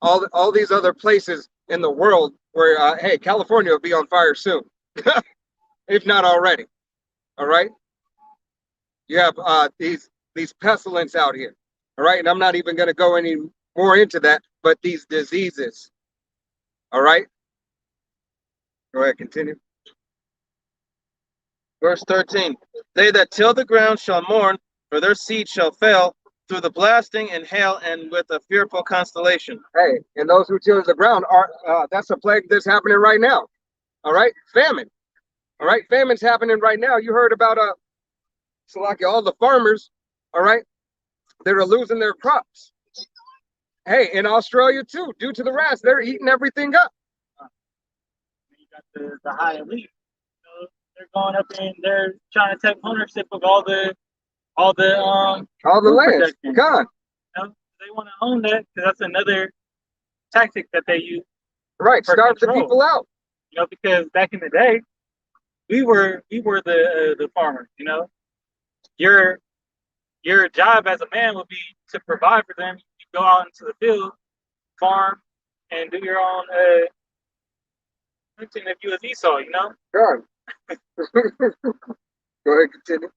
all these other places in the world where, hey, California will be on fire soon, if not already, all right? You have these pestilence out here, all right? And I'm not even going to go any more into that, but these diseases, all right? Go ahead, continue. Verse 13. They that till the ground shall mourn, for their seed shall fail through the blasting and hail and with a fearful constellation. Hey, and those who till the ground are that's a plague that's happening right now. All right, famine. All right, famine's happening right now. You heard about so like all the farmers, all right, that are losing their crops. Hey, in Australia too, due to the rats, they're eating everything up. You got the high elite. You know, they're going up and they're trying to take ownership of all the All the food lands production. gone. You know, they want to own that because that's another tactic that they use. Right, For starve the control. people out. You know, because back in the day, we were the farmers. You know, your job as a man would be to provide for them. You go out into the field, farm, and do your own hunting if you was Esau. You know. Gone. Go ahead, continue.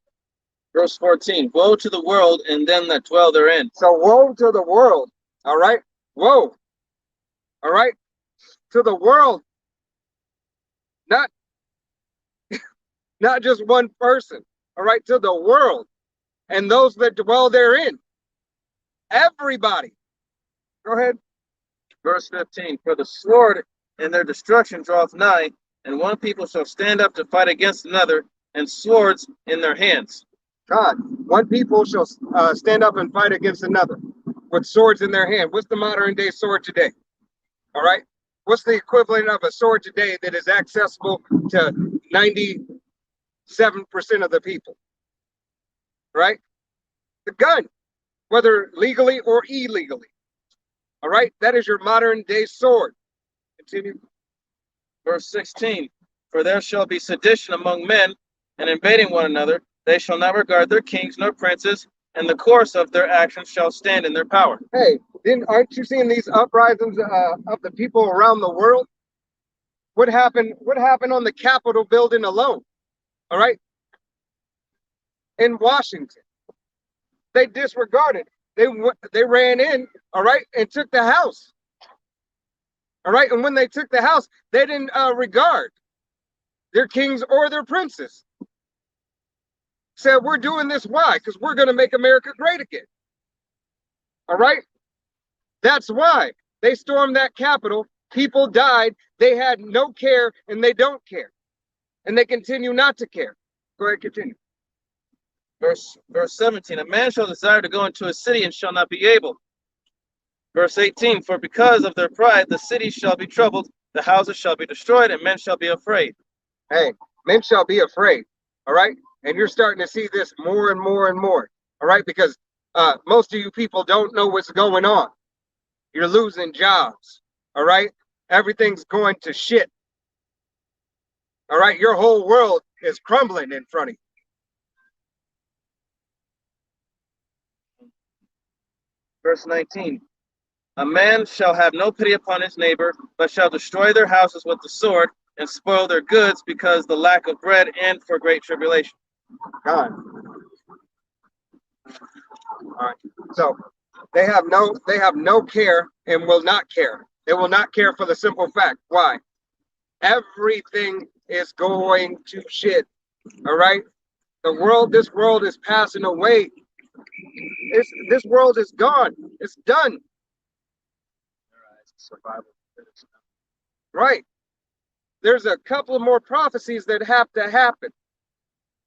Verse 14. Woe to the world and them that dwell therein. So woe to the world. All right, woe. All right, to the world. Not just one person. All right, to the world and those that dwell therein. Everybody. Go ahead. Verse 15. For the sword in their destruction draweth nigh, and one people shall stand up to fight against another, and swords in their hands. God, one people shall stand up and fight against another with swords in their hand. What's the modern day sword today? All right. What's the equivalent of a sword today that is accessible to 97% of the people? Right? The gun, whether legally or illegally. All right. That is your modern day sword. Continue. Verse 16. For there shall be sedition among men, and invading one another. They shall not regard their kings nor princes, and the course of their actions shall stand in their power. Hey, aren't you seeing these uprisings of the people around the world? What happened on the Capitol building alone? All right. In Washington, they disregarded. They ran in, all right, and took the house. All right, and when they took the house, they didn't regard their kings or their princes. Said, we're doing this, why? Because we're going to make America great again. All right? That's why they stormed that Capitol. People died. They had no care, and they don't care. And they continue not to care. Go ahead, continue. Verse 17. A man shall desire to go into a city and shall not be able. Verse 18. For because of their pride, the city shall be troubled, the houses shall be destroyed, and men shall be afraid. Hey, men shall be afraid. All right? And you're starting to see this more and more and more. All right? Because most of you people don't know what's going on. You're losing jobs. All right? Everything's going to shit. All right? Your whole world is crumbling in front of you. Verse 19. A man shall have no pity upon his neighbor, but shall destroy their houses with the sword, and spoil their goods because the lack of bread and for great tribulation. God. All right. So they have no care and will not care. They will not care for the simple fact. Why? Everything is going to shit. All right. This world is passing away. This world is gone. It's done. Right. There's a couple of more prophecies that have to happen.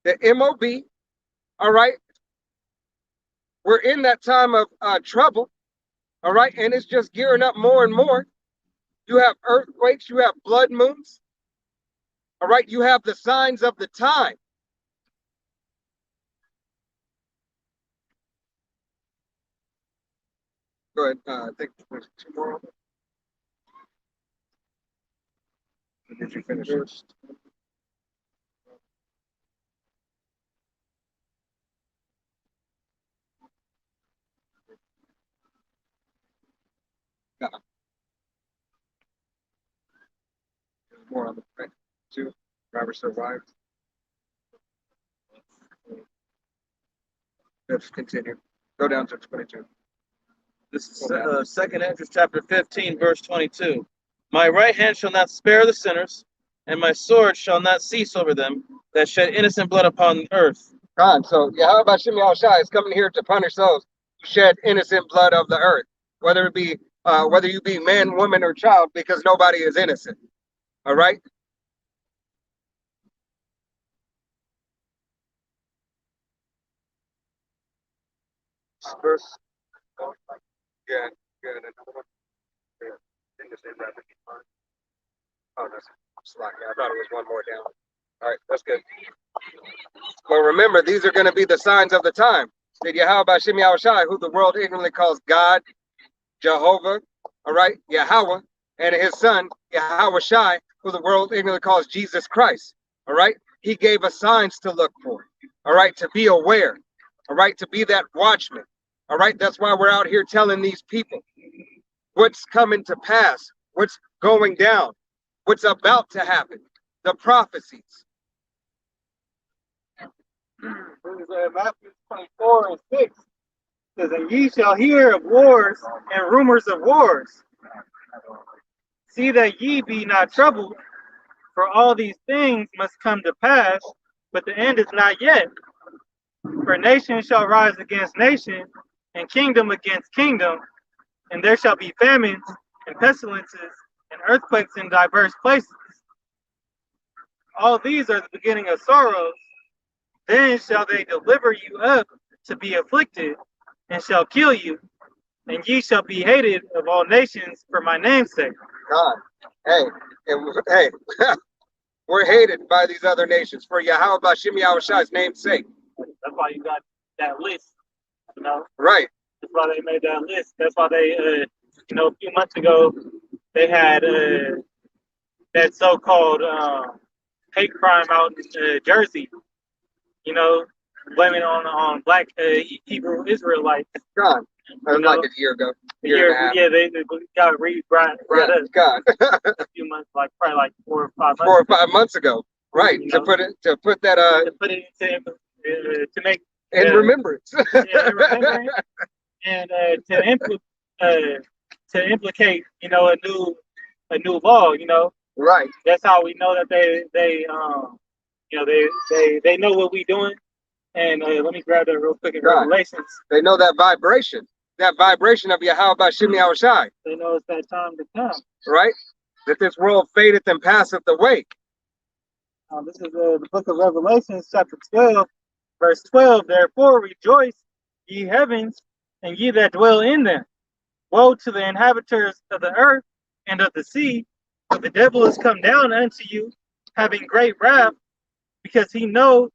The MOB, all right. We're in that time of trouble, all right, and it's just gearing up more and more. You have earthquakes, you have blood moons, all right. You have the signs of the time. Go ahead. I think there's two more. Did you finish first? No. There's more on the right. Two. Driver survived. Let's continue. Go down to 22. This is 2nd Esdras chapter 15, verse 22. My right hand shall not spare the sinners, and my sword shall not cease over them that shed innocent blood upon the earth. God, so Yahweh Shem Yahushai is coming here to punish those who shed innocent blood of the earth, whether you be man, woman, or child, because nobody is innocent. All right. Verse. Yeah, good. Another one. Oh, that's slack. I thought it was one more down. All right, that's good. But remember, these are going to be the signs of the time. That Yahweh Shem Yahushai, who the world ignorantly calls God, Jehovah, all right, Yahweh, and his son, Yahweh Shai, who the world ignorantly calls Jesus Christ, all right? He gave us signs to look for, all right, to be aware, all right, to be that watchman, all right? That's why we're out here telling these people what's coming to pass, what's going down, what's about to happen, the prophecies. Matthew 24:6 says, and ye shall hear of wars and rumors of wars. See that ye be not troubled, for all these things must come to pass, but the end is not yet. For nation shall rise against nation, and kingdom against kingdom, and there shall be famines and pestilences and earthquakes in diverse places. All these are the beginning of sorrows. Then shall they deliver you up to be afflicted, and shall kill you, and ye shall be hated of all nations for my name's sake. God, hey, we're hated by these other nations for Yahweh Shem Yahushai's name's sake. That's why you got that list, you know. Right. That's why they made that list. That's why they, a few months ago, they had that so-called hate crime out in Jersey. Blaming on black Hebrew Israelites. God, that was like a year ago. Year and a half. Yeah, they got brought up God. a few months, probably 4 or 5 months. 4 or 5 months ago, right? To put that to put it into to make in remembrance. And to implicate, a new law. Right. That's how we know that they know what we doing. And let me grab that real quick in Revelations. They know that vibration of Yahweh Shem Yahushai. They know it's that time to come. Right? That this world fadeth and passeth away. This is the book of Revelations, chapter 12, verse 12. Therefore rejoice, ye heavens, and ye that dwell in them. Woe to the inhabitants of the earth and of the sea, for the devil is come down unto you, having great wrath, because he knoweth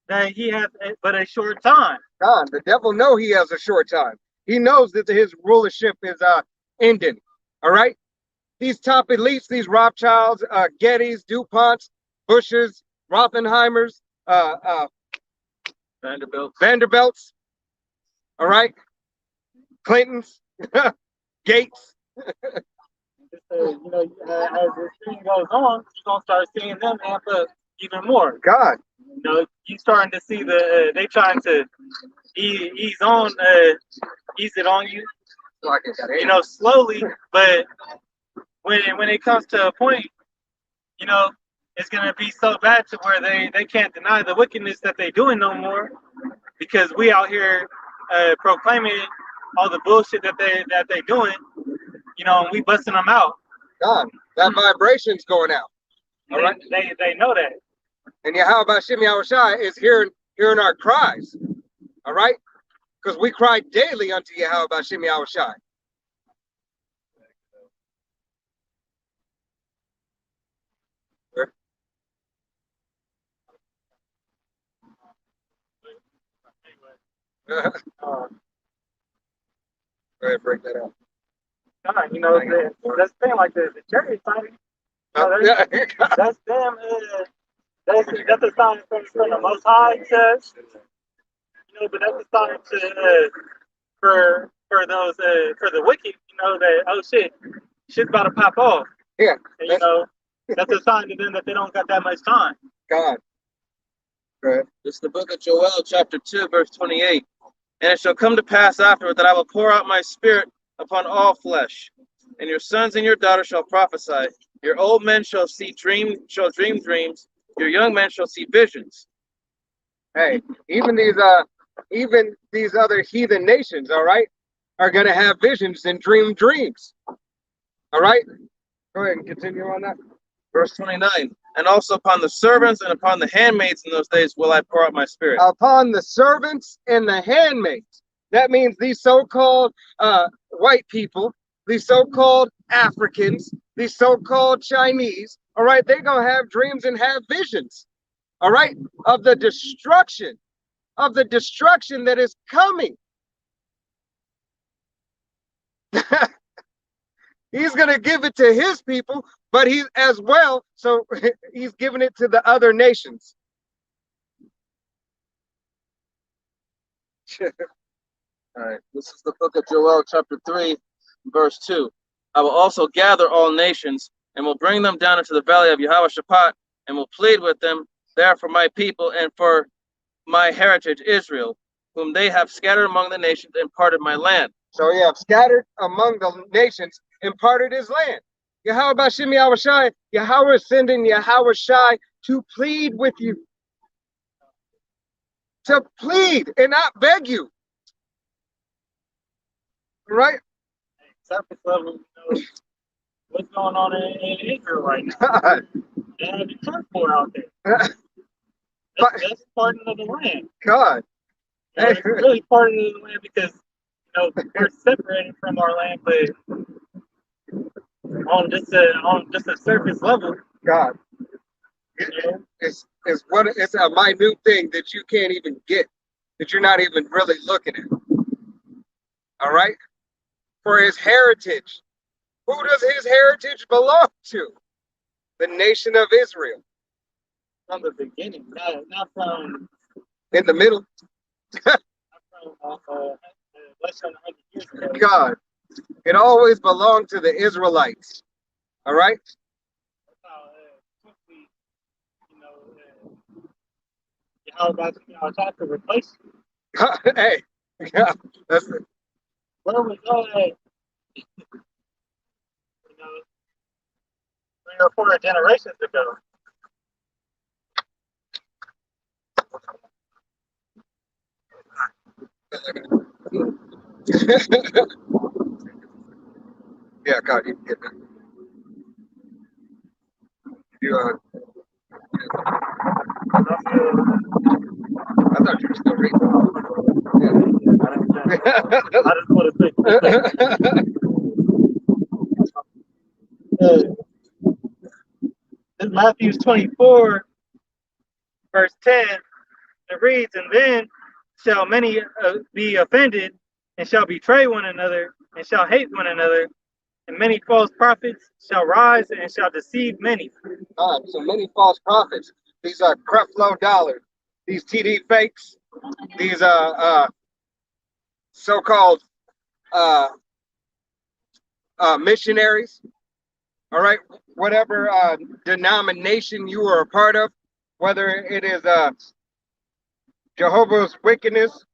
that he hath but a short time. God, the devil know he has a short time. He knows that his rulership is ending. All right? These top elites, these Rothschilds, Gettys, DuPonts, Bushes, Rothenheimers, Vanderbilts, all right? Clintons, Gates. As this thing goes on, you're going to start seeing them amp up even more. God. You starting to see they trying to ease it on you, slowly, but when it comes to a point, it's gonna be so bad to where they can't deny the wickedness that they doing no more, because we out here proclaiming all the bullshit that they doing, and we busting them out. God, that vibration's going out. All right, they know that. And Yahweh Shem Yahushai is hearing our cries. All right? Because we cry daily unto Yahweh Shem Yahushai. Go ahead, break that out. That's the thing, like the church signing. That's them. That's a sign from the Most High church. But that's a sign to for those for the wicked. That shit's about to pop off. Yeah. And, that's a sign to them that they don't got that much time. God. Good. This is the book of Joel, chapter 2, verse 28. And it shall come to pass afterward that I will pour out my spirit upon all flesh, and your sons and your daughters shall prophesy, Your old men shall dream dreams. Your young men shall see visions. Hey, even these other heathen nations, all right, are gonna have visions and dream dreams. All right? Go ahead and continue on that. Verse 29. And also upon the servants and upon the handmaids in those days will I pour out my spirit. Upon the servants and the handmaids. That means these so-called white people, these so-called Africans, these so-called Chinese, all right, they're going to have dreams and have visions, all right, of the destruction that is coming. He's going to give it to his people, but he as well, so he's giving it to the other nations. All right, this is the book of Joel, chapter 3, verse 2. I will also gather all nations and will bring them down into the valley of Jehoshaphat and will plead with them there for my people and for my heritage Israel, whom they have scattered among the nations and parted my land. So he have scattered among the nations and parted his land. Yahweh Bashim Yahweh Shai, Yahweh is sending Yahweh Shai to plead with you. To plead and not beg you. Right? Surface level, what's going on in Israel right now? God. They have the church war out there. That's part of the land. God. It's really part of the land because we're separated from our land, but on just a surface level. God. It's a minute thing that you can't even get, that you're not even really looking at. All right? For his heritage. Who does his heritage belong to? The nation of Israel. From the beginning, not from in the middle. not from less than 100 years ago. God. It always belonged to the Israelites. All right? That's how quickly, how about talk to replace you. Hey, yeah, that's it. Where was all that? 3 or 4 generations ago. Yeah, God, you can get that. You, I thought you were still reading. I just want to say. This is Matthew 24, verse 10. It reads, and then shall many be offended, and shall betray one another, and shall hate one another, and many false prophets shall rise and shall deceive many. So many false prophets. These are Creflo Dollar, these TD fakes, these so-called missionaries. All right, whatever denomination you are a part of, whether it is Jehovah's Wickedness,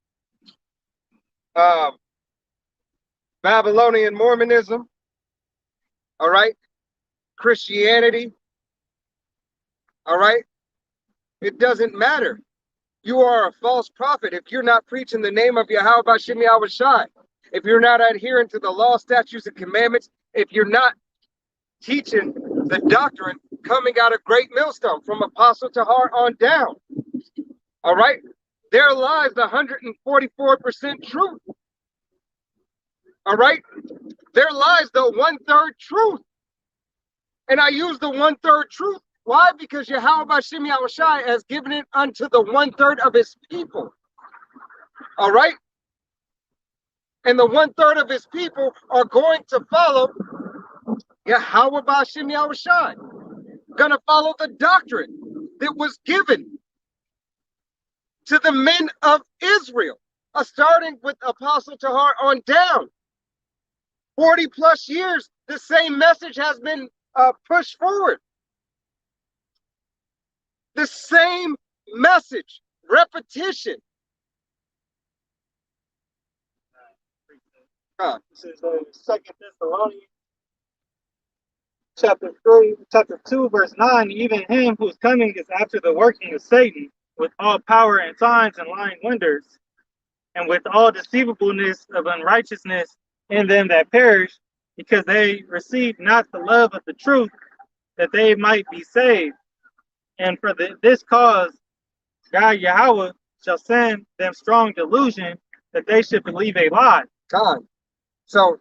Babylonian Mormonism, all right, Christianity, all right, it doesn't matter. You are a false prophet if you're not preaching the name of Yahweh Bashim Yahweh Shai, if you're not adhering to the law, statutes, and commandments, if you're not teaching the doctrine coming out of Great Millstone from Apostle Tahar on down. All right? There lies the 144% truth. All right? There lies the 1/3 truth. And I use the 1/3 truth. Why? Because Yahweh Bashim Yahweh Shai has given it unto the 1/3 of his people. All right? And the 1/3 of his people are going to follow Yahweh Bashim Yahweh Shai. Gonna follow the doctrine that was given to the men of Israel, starting with Apostle Tahar on down. 40 plus years, the same message has been pushed forward. The same message, repetition. This is 2 Thessalonians chapter 2, verse 9, even him whose coming is after the working of Satan, with all power and signs and lying wonders, and with all deceivableness of unrighteousness in them that perish, because they receive not the love of the truth, that they might be saved. And for this cause, God Yahweh shall send them strong delusion, that they should believe a lie. God. So,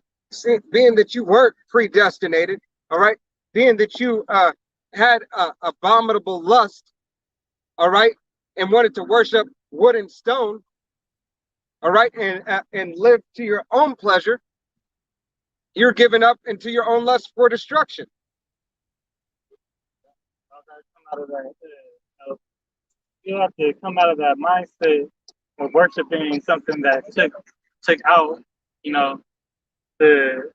being that you weren't predestinated, all right, being that you had abominable lust, all right, and wanted to worship wood and stone, all right, and live to your own pleasure, you're giving up into your own lust for destruction. You have to come out of that mindset of worshiping something that took out, you know, the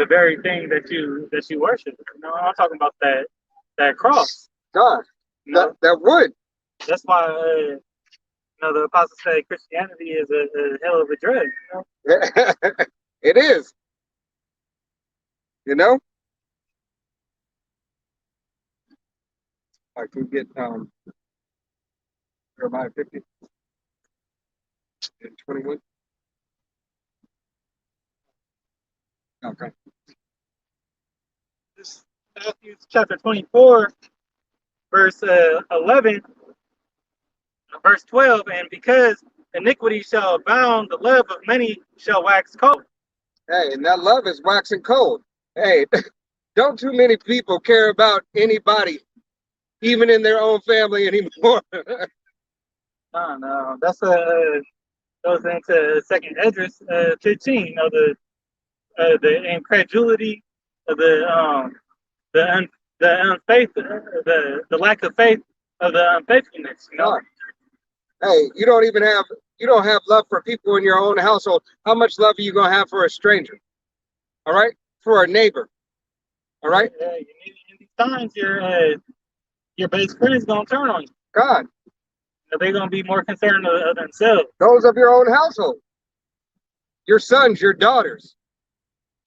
very thing that you worship. You know, I'm talking about that cross. God, You know? that would. That's why you know, the apostles say Christianity is a hell of a drug. You know? It is. You know? I could get Jeremiah 50 and 21. Okay. This Matthew chapter 24, verse 11, verse 12, and because iniquity shall abound, the love of many shall wax cold. Hey, and that love is waxing cold. Hey, don't too many people care about anybody, even in their own family anymore. No, that's goes into Second Esdras 15. You know, the incredulity of the unfaith, the lack of faith of the unfaithfulness. You know, Hey, you don't have love for people in your own household. How much love are you gonna have for a stranger? All right, for a neighbor. All right, in these times, your best friend is gonna turn on you. God, They're gonna be more concerned of themselves. those of your own household, your sons, your daughters,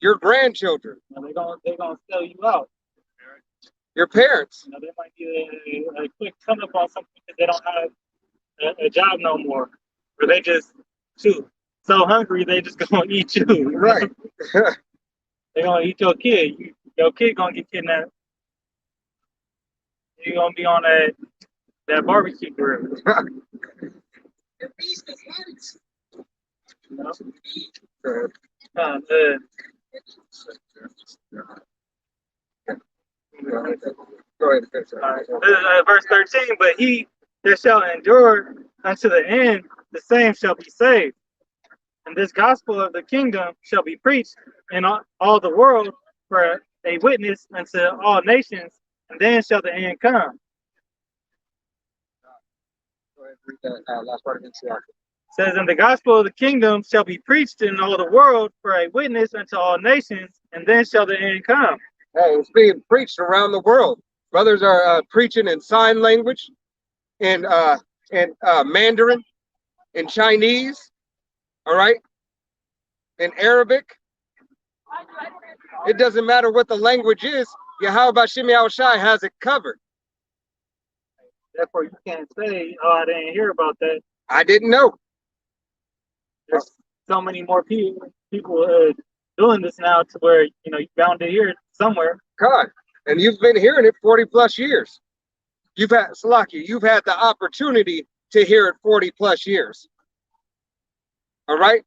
your grandchildren, They're gonna sell you out. your parents. You know, they might get a quick come up on something because they don't have a job no more, or they just so hungry they just gonna eat you. Right. They're gonna eat your kid. Your kid gonna get kidnapped. You're gonna be on that barbecue grill. You know? Go ahead. Finish it. This is verse 13. But he that shall endure unto the end, the same shall be saved. And this gospel of the kingdom shall be preached in all the world for a witness unto all nations, and then shall the end come. Go ahead, read that last part again. It says, and the gospel of the kingdom shall be preached in all the world for a witness unto all nations, and then shall the end come. Hey, it's being preached around the world. Brothers are preaching in sign language, in Mandarin, in Chinese, all right, in Arabic. It doesn't matter what the language is. Yahweh Shemi Shai has it covered. Therefore, you can't say, "Oh, I didn't hear about that." I didn't know. There's so many more people doing this now to where you're bound to hear it somewhere. God, and you've been hearing it 40 plus years. You've had Salaki, you've had the opportunity to hear it 40 plus years. All right?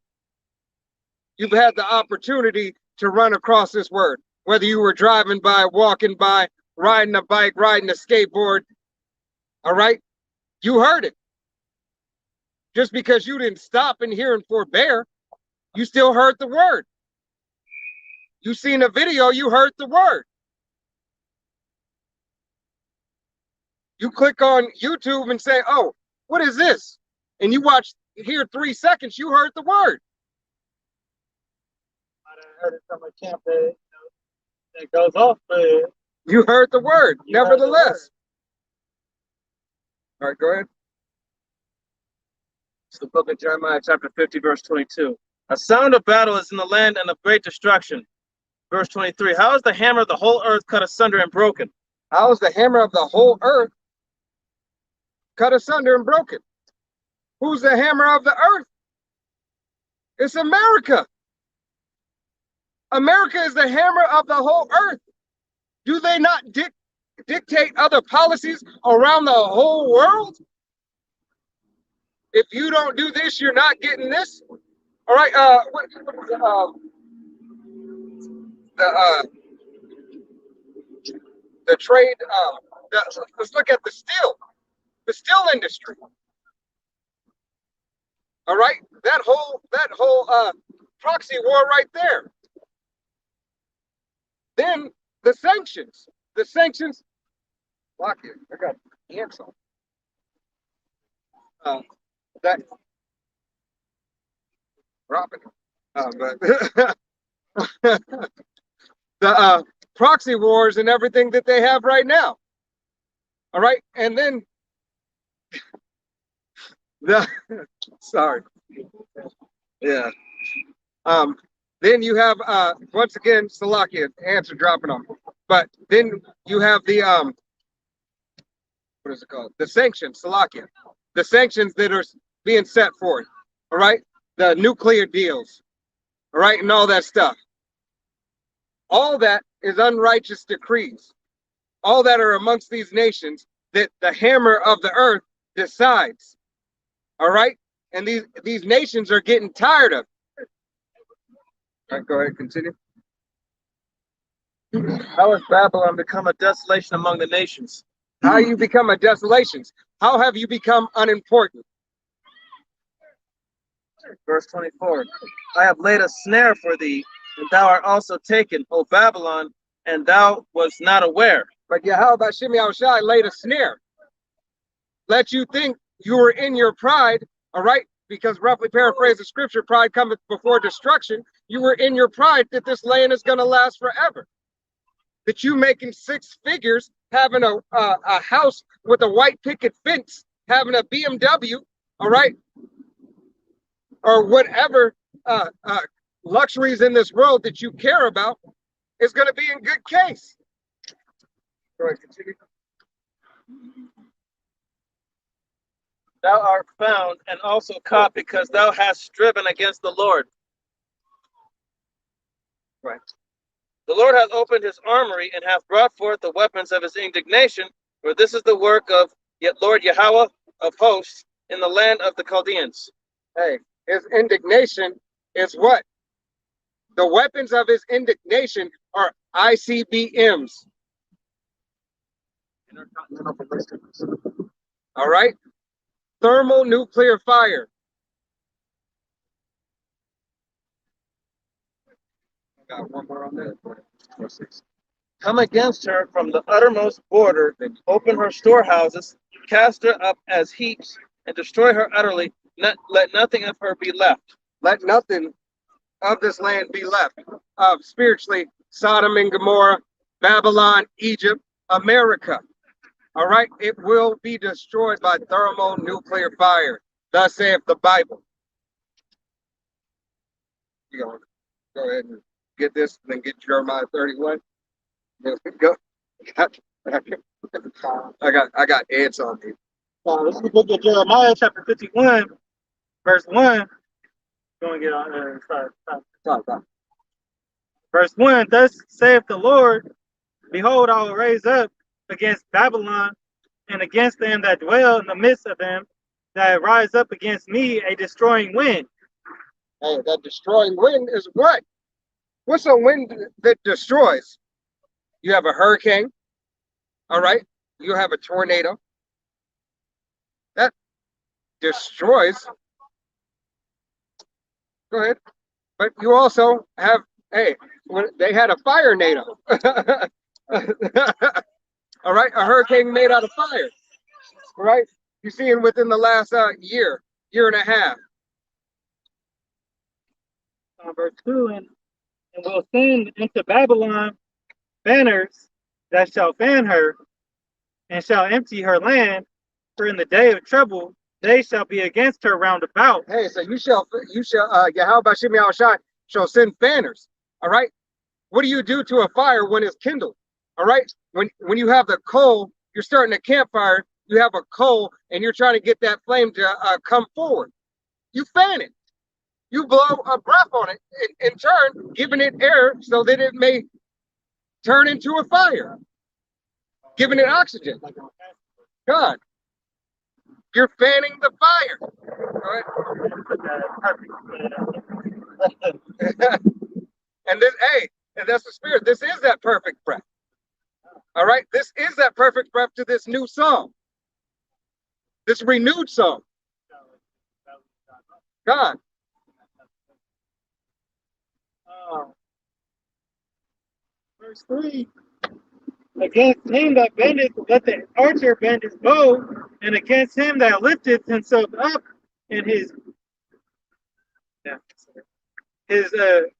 You've had the opportunity to run across this word, whether you were driving by, walking by, riding a bike, riding a skateboard. All right? You heard it. Just because you didn't stop and hear and forbear, you still heard the word. You seen a video, you heard the word. You click on YouTube and say, oh, what is this? And you hear 3 seconds, you heard the word. I heard it from a camp that goes off, but you heard the word, nevertheless. All right, go ahead. It's the book of Jeremiah, chapter 50, verse 22. A sound of battle is in the land and of great destruction. Verse 23. How is the hammer of the whole earth cut asunder and broken? How is the hammer of the whole earth cut asunder and broken? Who's the hammer of the earth? It's America. America is the hammer of the whole earth. Do they not dictate other policies around the whole world? If you don't do this, you're not getting this. All right. The trade. Let's look at the steel industry. All right, that whole proxy war right there. Then the sanctions. Lock it. I got ants on. That dropping. But the proxy wars and everything that they have right now. All right, and then sorry. Yeah. Then you have once again Salakia, ants are dropping on me. But then you have the what is it called? The sanctions, Salakia. The sanctions that are being set forth. All right, the nuclear deals, all right, and all that stuff. All that is unrighteous decrees. All that are amongst these nations that the hammer of the earth decides. All right, and these nations are getting tired of it. All right, go ahead, continue. How has Babylon become a desolation among the nations? How you become a desolation? How have you become unimportant? Verse 24. I have laid a snare for thee, and thou art also taken, O Babylon, and thou wast not aware. But yeah, how about Shimei Shai laid a snare? Let you think you were in your pride, all right? Because roughly paraphrase the scripture, pride cometh before destruction. You were in your pride that this land is going to last forever. That you making 6 figures, having a house with a white picket fence, having a BMW, all right? Or whatever luxuries in this world that you care about is going to be in good case. Go ahead, continue. Thou art found and also caught because thou hast striven against the Lord. Right. The Lord hath opened his armory and hath brought forth the weapons of his indignation, for this is the work of Lord Yahweh of hosts in the land of the Chaldeans. Hey, his indignation is what? The weapons of his indignation are ICBMs. All right? Thermal nuclear fire. Got one more on that. Come against her from the uttermost border, open her storehouses, cast her up as heaps, and destroy her utterly. Let nothing of her be left. Let nothing of this land be left. Spiritually, Sodom and Gomorrah, Babylon, Egypt, America. All right, it will be destroyed by thermonuclear fire. Thus saith the Bible. You go ahead and get this, and then get Jeremiah 31. Go. I got ants on me. Let's look at Jeremiah chapter 51, verse 1. Going to get on. Stop. Verse 1. Thus saith the Lord, behold, I will raise up against Babylon and against them that dwell in the midst of them, that rise up against me a destroying wind. Hey, that destroying wind is what? What's a wind that destroys? You have a hurricane, all right? You have a tornado. That destroys. Go ahead. But you also have, hey, they had a fire NATO. All right, a hurricane made out of fire. All right, you see it within the last year and a half. Verse 2, and will send into Babylon banners that shall fan her, and shall empty her land, for in the day of trouble they shall be against her round about. Hey, so you shall Yahweh Shimei Shai shall send fanners. All right, What do you do to a fire when it's kindled? All right. When you have the coal, you're starting a campfire. You have a coal, and you're trying to get that flame to come forward. You fan it. You blow a breath on it in turn, giving it air so that it may turn into a fire, giving it oxygen. God, you're fanning the fire. All right. And this, hey, and that's the spirit. This is that perfect breath. All right. This is that perfect breath to this new song, this renewed song. God. Verse 3. Against him that bendeth, let the archer bend his bow, and against him that lifteth himself up in his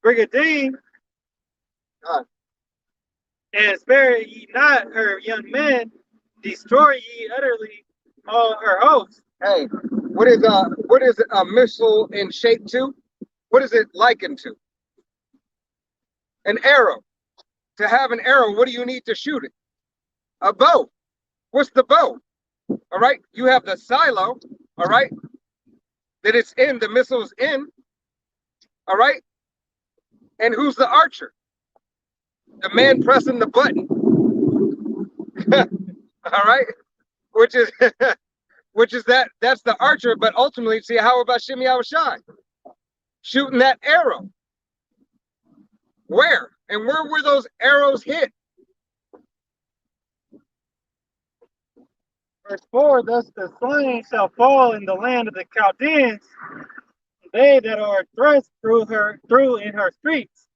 brigadine, and spare ye not her young men, destroy ye utterly all her hosts. Hey, what is a missile in shape to? What is it likened to? An arrow. To have an arrow, what do you need to shoot it? A bow. What's the bow? All right. You have the silo, all right, that it's in, the missile's in, all right. And who's the archer? The man pressing the button. All right. Which is that's the archer, but ultimately, see, how about Shimei Awashai? Shooting that arrow. Where? And where were those arrows hit? Verse 4, thus the slain shall fall in the land of the Chaldeans, they that are thrust through in her streets.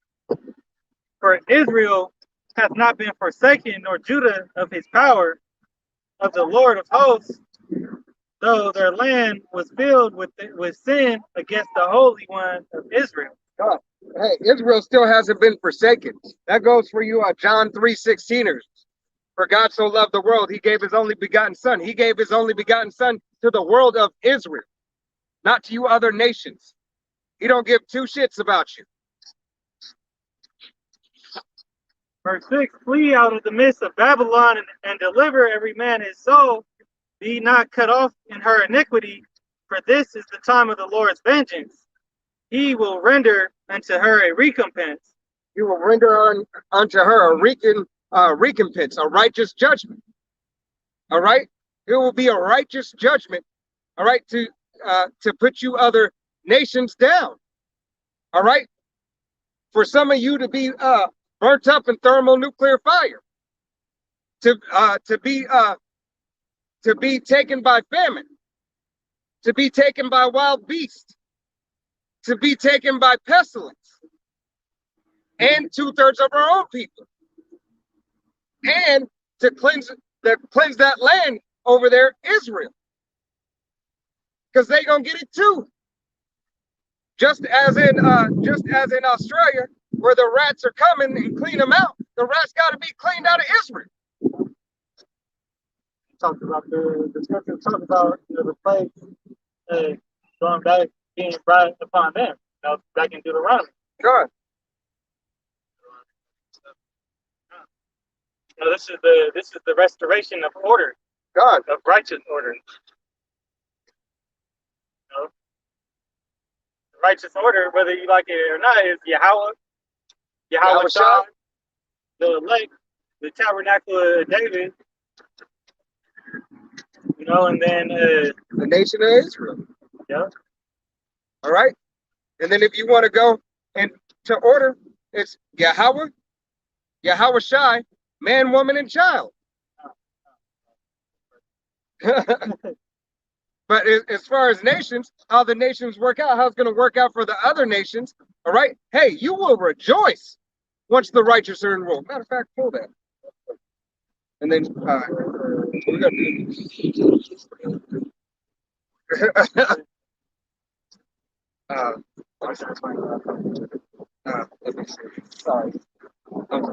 For Israel hath not been forsaken, nor Judah of his power, of the Lord of hosts, though their land was filled with sin against the Holy One of Israel. God. Hey, Israel still hasn't been forsaken. That goes for you, John 3:16ers. For God so loved the world, he gave his only begotten son. He gave his only begotten son to the world of Israel, not to you other nations. He don't give two shits about you. Verse 6, flee out of the midst of Babylon and deliver every man his soul. Be not cut off in her iniquity, for this is the time of the Lord's vengeance. He will render unto her a recompense. He will render unto her a recompense, a righteous judgment. All right? It will be a righteous judgment, all right, to put you other nations down. All right? For some of you to be burnt up in thermonuclear fire, to be taken by famine, to be taken by wild beasts, to be taken by pestilence, and 2/3 of our own people, and to cleanse that land over there, Israel, because they gonna get it too. Just as in Australia, where the rats are coming and clean them out, the rats got to be cleaned out of Israel. Talked about the scripture talked about the plagues going back being brought upon them. Back in Deuteronomy. God. This is the restoration of order. God. Of righteous order. Righteous order, whether you like it or not, is Yahweh Shah, the elect, the tabernacle of David, and then the nation of Israel. Yeah. All right. And then if you want to go into order, it's Yahweh Shai, man, woman, and child. But as far as nations, how the nations work out, how it's going to work out for the other nations, all right? Hey, you will rejoice once the righteous are enrolled. Matter of fact, pull that. And then we're going to do let me see. Sorry. I'm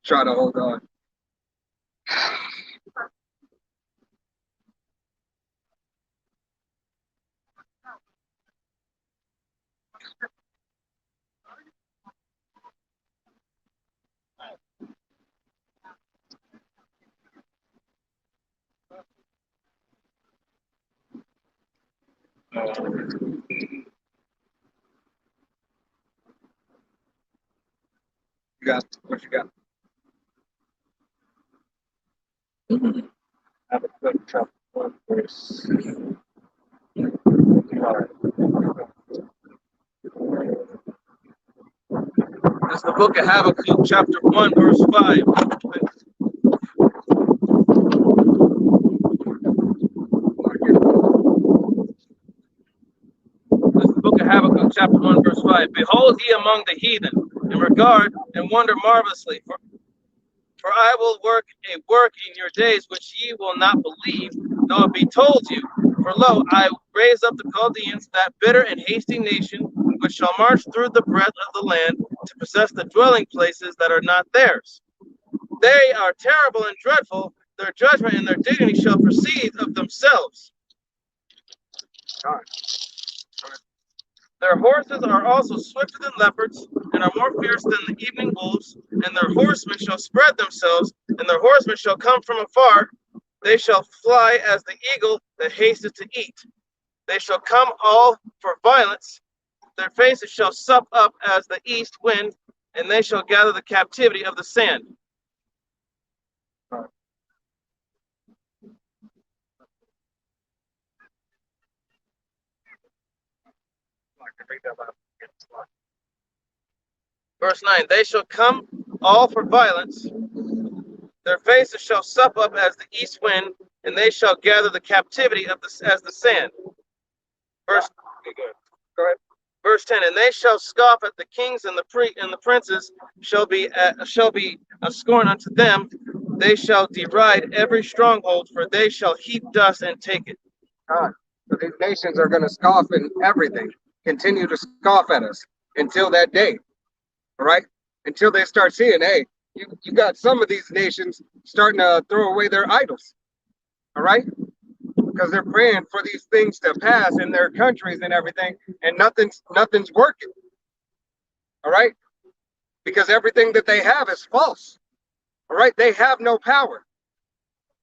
trying to hold on. You got what you got? Habakkuk chapter 1, verse 5. That's the book of Habakkuk, chapter 1, verse 5. That's the book of Habakkuk, chapter 1, verse 5. Behold ye among the heathen, and regard and wonder marvelously. For I will work a work in your days which ye will not believe, though it be told you. For lo, I raise up the Chaldeans, that bitter and hasty nation, which shall march through the breadth of the land to possess the dwelling places that are not theirs. They are terrible and dreadful. Their judgment and their dignity shall proceed of themselves. Their horses are also swifter than leopards, and are more fierce than the evening wolves. And their horsemen shall spread themselves, and their horsemen shall come from afar. They shall fly as the eagle that hasteth to eat. They shall come all for violence. Their faces shall sup up as the east wind, and they shall gather the captivity of the sand. Verse 9, they shall come all for violence. Their faces shall sup up as the east wind, and they shall gather the captivity of as the sand. Verse, go ahead. Verse 10, and they shall scoff at the kings, and the princes shall be a scorn unto them. They shall deride every stronghold, for they shall heap dust and take it. God. So these nations are going to scoff in everything, continue to scoff at us until that day. All right? Until they start seeing, hey, you got some of these nations starting to throw away their idols. All right? Because they're praying for these things to pass in their countries and everything, and nothing's working. All right? Because everything that they have is false. All right? They have no power.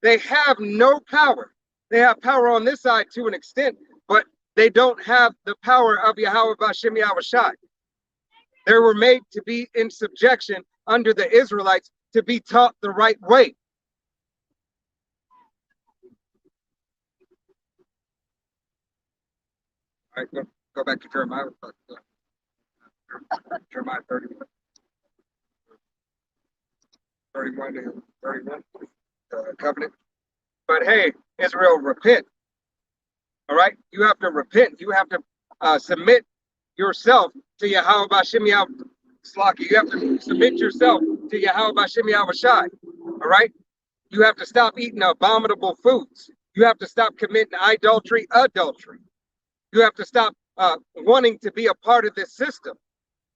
They have no power. They have power on this side to an extent, but they don't have the power of Yahweh Bashem Yahushai. They were made to be in subjection under the Israelites to be taught the right way. All right, go back to Jeremiah. Jeremiah 31 and 31, covenant. But hey, Israel, repent. All right, you have to repent. You have to submit yourself to Yahweh Bashem Yahushai. You have to submit yourself to Yahweh Bashem Yahushai. All right, you have to stop eating abominable foods. You have to stop committing adultery. You have to stop wanting to be a part of this system.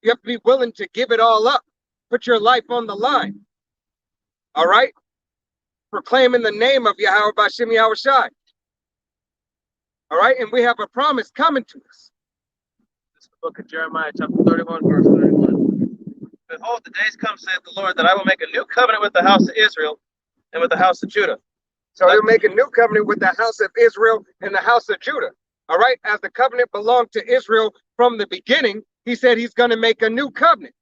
You have to be willing to give it all up. Put your life on the line. All right? Proclaiming the name of Yahweh Bashem Yahushai. All right? And we have a promise coming to us. This is the book of Jeremiah, chapter 31, verse 31. Behold, the days come, saith the Lord, that I will make a new covenant with the house of Israel and with the house of Judah. So he'll make a new covenant with the house of Israel and the house of Judah. All right? As the covenant belonged to Israel from the beginning, he said he's going to make a new covenant.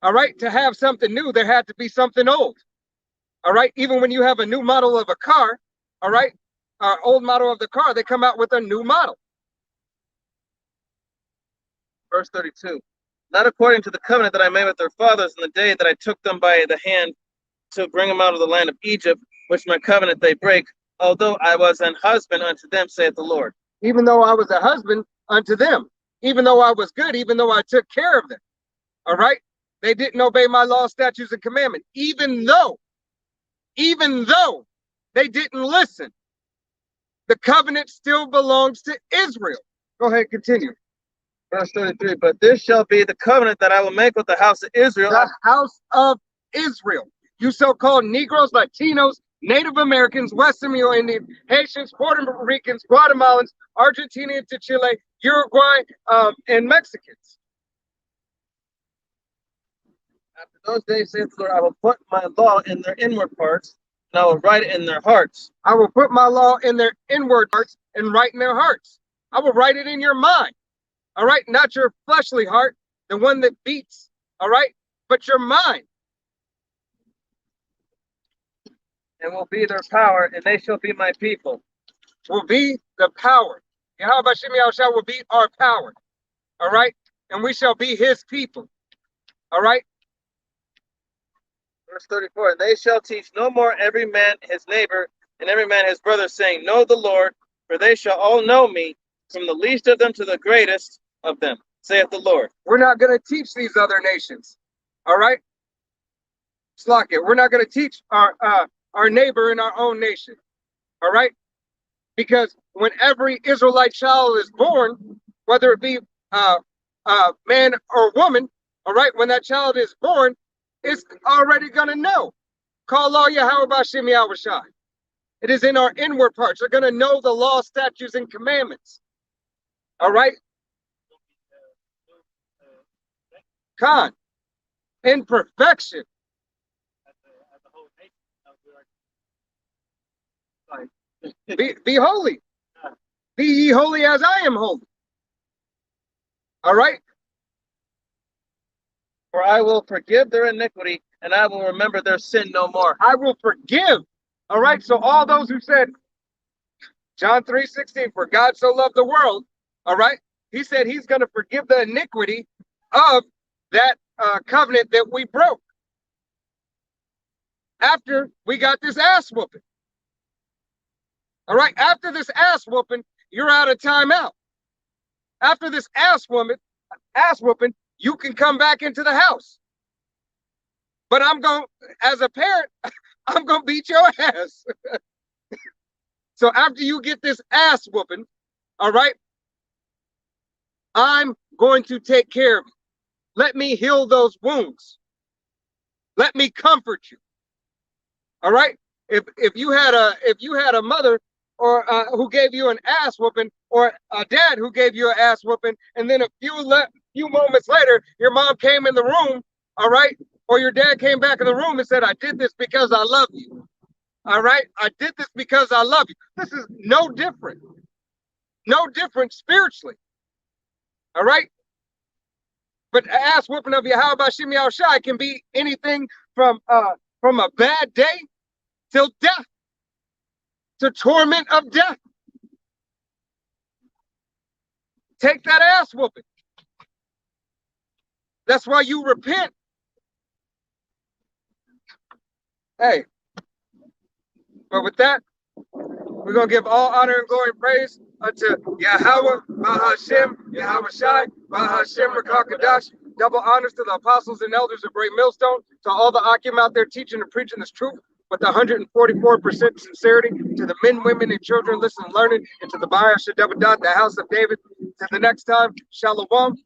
All right? To have something new, there had to be something old. All right? Even when you have a new model of a car, all right? Old model of the car, they come out with a new model. Verse 32. Not according to the covenant that I made with their fathers in the day that I took them by the hand to bring them out of the land of Egypt, which my covenant they break, although I was an husband unto them, saith the Lord. Even though I was a husband unto them, even though I was good, even though I took care of them. All right? They didn't obey my law, statutes, and commandments. Even though they didn't listen, the covenant still belongs to Israel. Go ahead, continue. Verse 33, but this shall be the covenant that I will make with the house of Israel. The house of Israel. You so-called Negroes, Latinos, Native Americans, West Samoa Indians, Haitians, Puerto Ricans, Guatemalans, Argentinians to Chile, Uruguay, and Mexicans. After those days, saith the Lord, I will put my law in their inward parts, and I will write it in their hearts. I will put my law in their inward parts and write in their hearts. I will write it in your mind. All right, not your fleshly heart, the one that beats. All right, but your mind. And will be their power, and they shall be my people. Will be the power. Yahweh Shem Yahushua will be our power. All right, and we shall be his people. All right. Verse 34, and they shall teach no more every man his neighbor, and every man his brother, saying, Know the Lord, for they shall all know me, from the least of them to the greatest of them, saith the Lord. We're not going to teach these other nations. All right. Slock it. We're not going to teach our neighbor in our own nation. All right. Because when every Israelite child is born, whether it be man or woman, all right, when that child is born, it's already going to know. Call all Yahweh B'Shem Yahushai. It is in our inward parts. They're going to know the law, statutes, and commandments. All right? Khan, in perfection. Be holy. Be ye holy as I am holy. All right? For I will forgive their iniquity, and I will remember their sin no more. I will forgive. All right? So all those who said, John 3:16, for God so loved the world, all right? He said he's going to forgive the iniquity of that covenant that we broke after we got this ass whooping. All right? After this ass whooping, you're out of timeout. After this ass whooping, you can come back into the house. But I'm going, as a parent, I'm going to beat your ass. So after you get this ass whooping, all right, I'm going to take care of you. Let me heal those wounds. Let me comfort you. All right? If you had a mother or who gave you an ass whooping, or a dad who gave you an ass whooping, and then a few moments later, your mom came in the room, all right, or your dad came back in the room and said, I did this because I love you. All right, I did this because I love you. This is no different. No different spiritually. All right? But ass whooping of Yahweh B'Shem Yahushai can be anything from a bad day till death, to torment of death. Take that ass whooping. That's why you repent. Hey, but with that, we're going to give all honor and glory and praise unto Yahweh, Bahashem, Yahweh Shai, Bahashem, Rakakadash. Double honors to the apostles and elders of Great Millstone, to all the Akim out there teaching and preaching this truth with 144% sincerity, to the men, women, and children listening, learning, and to the Bayah Shadabadat, the house of David. To the next time, Shalom.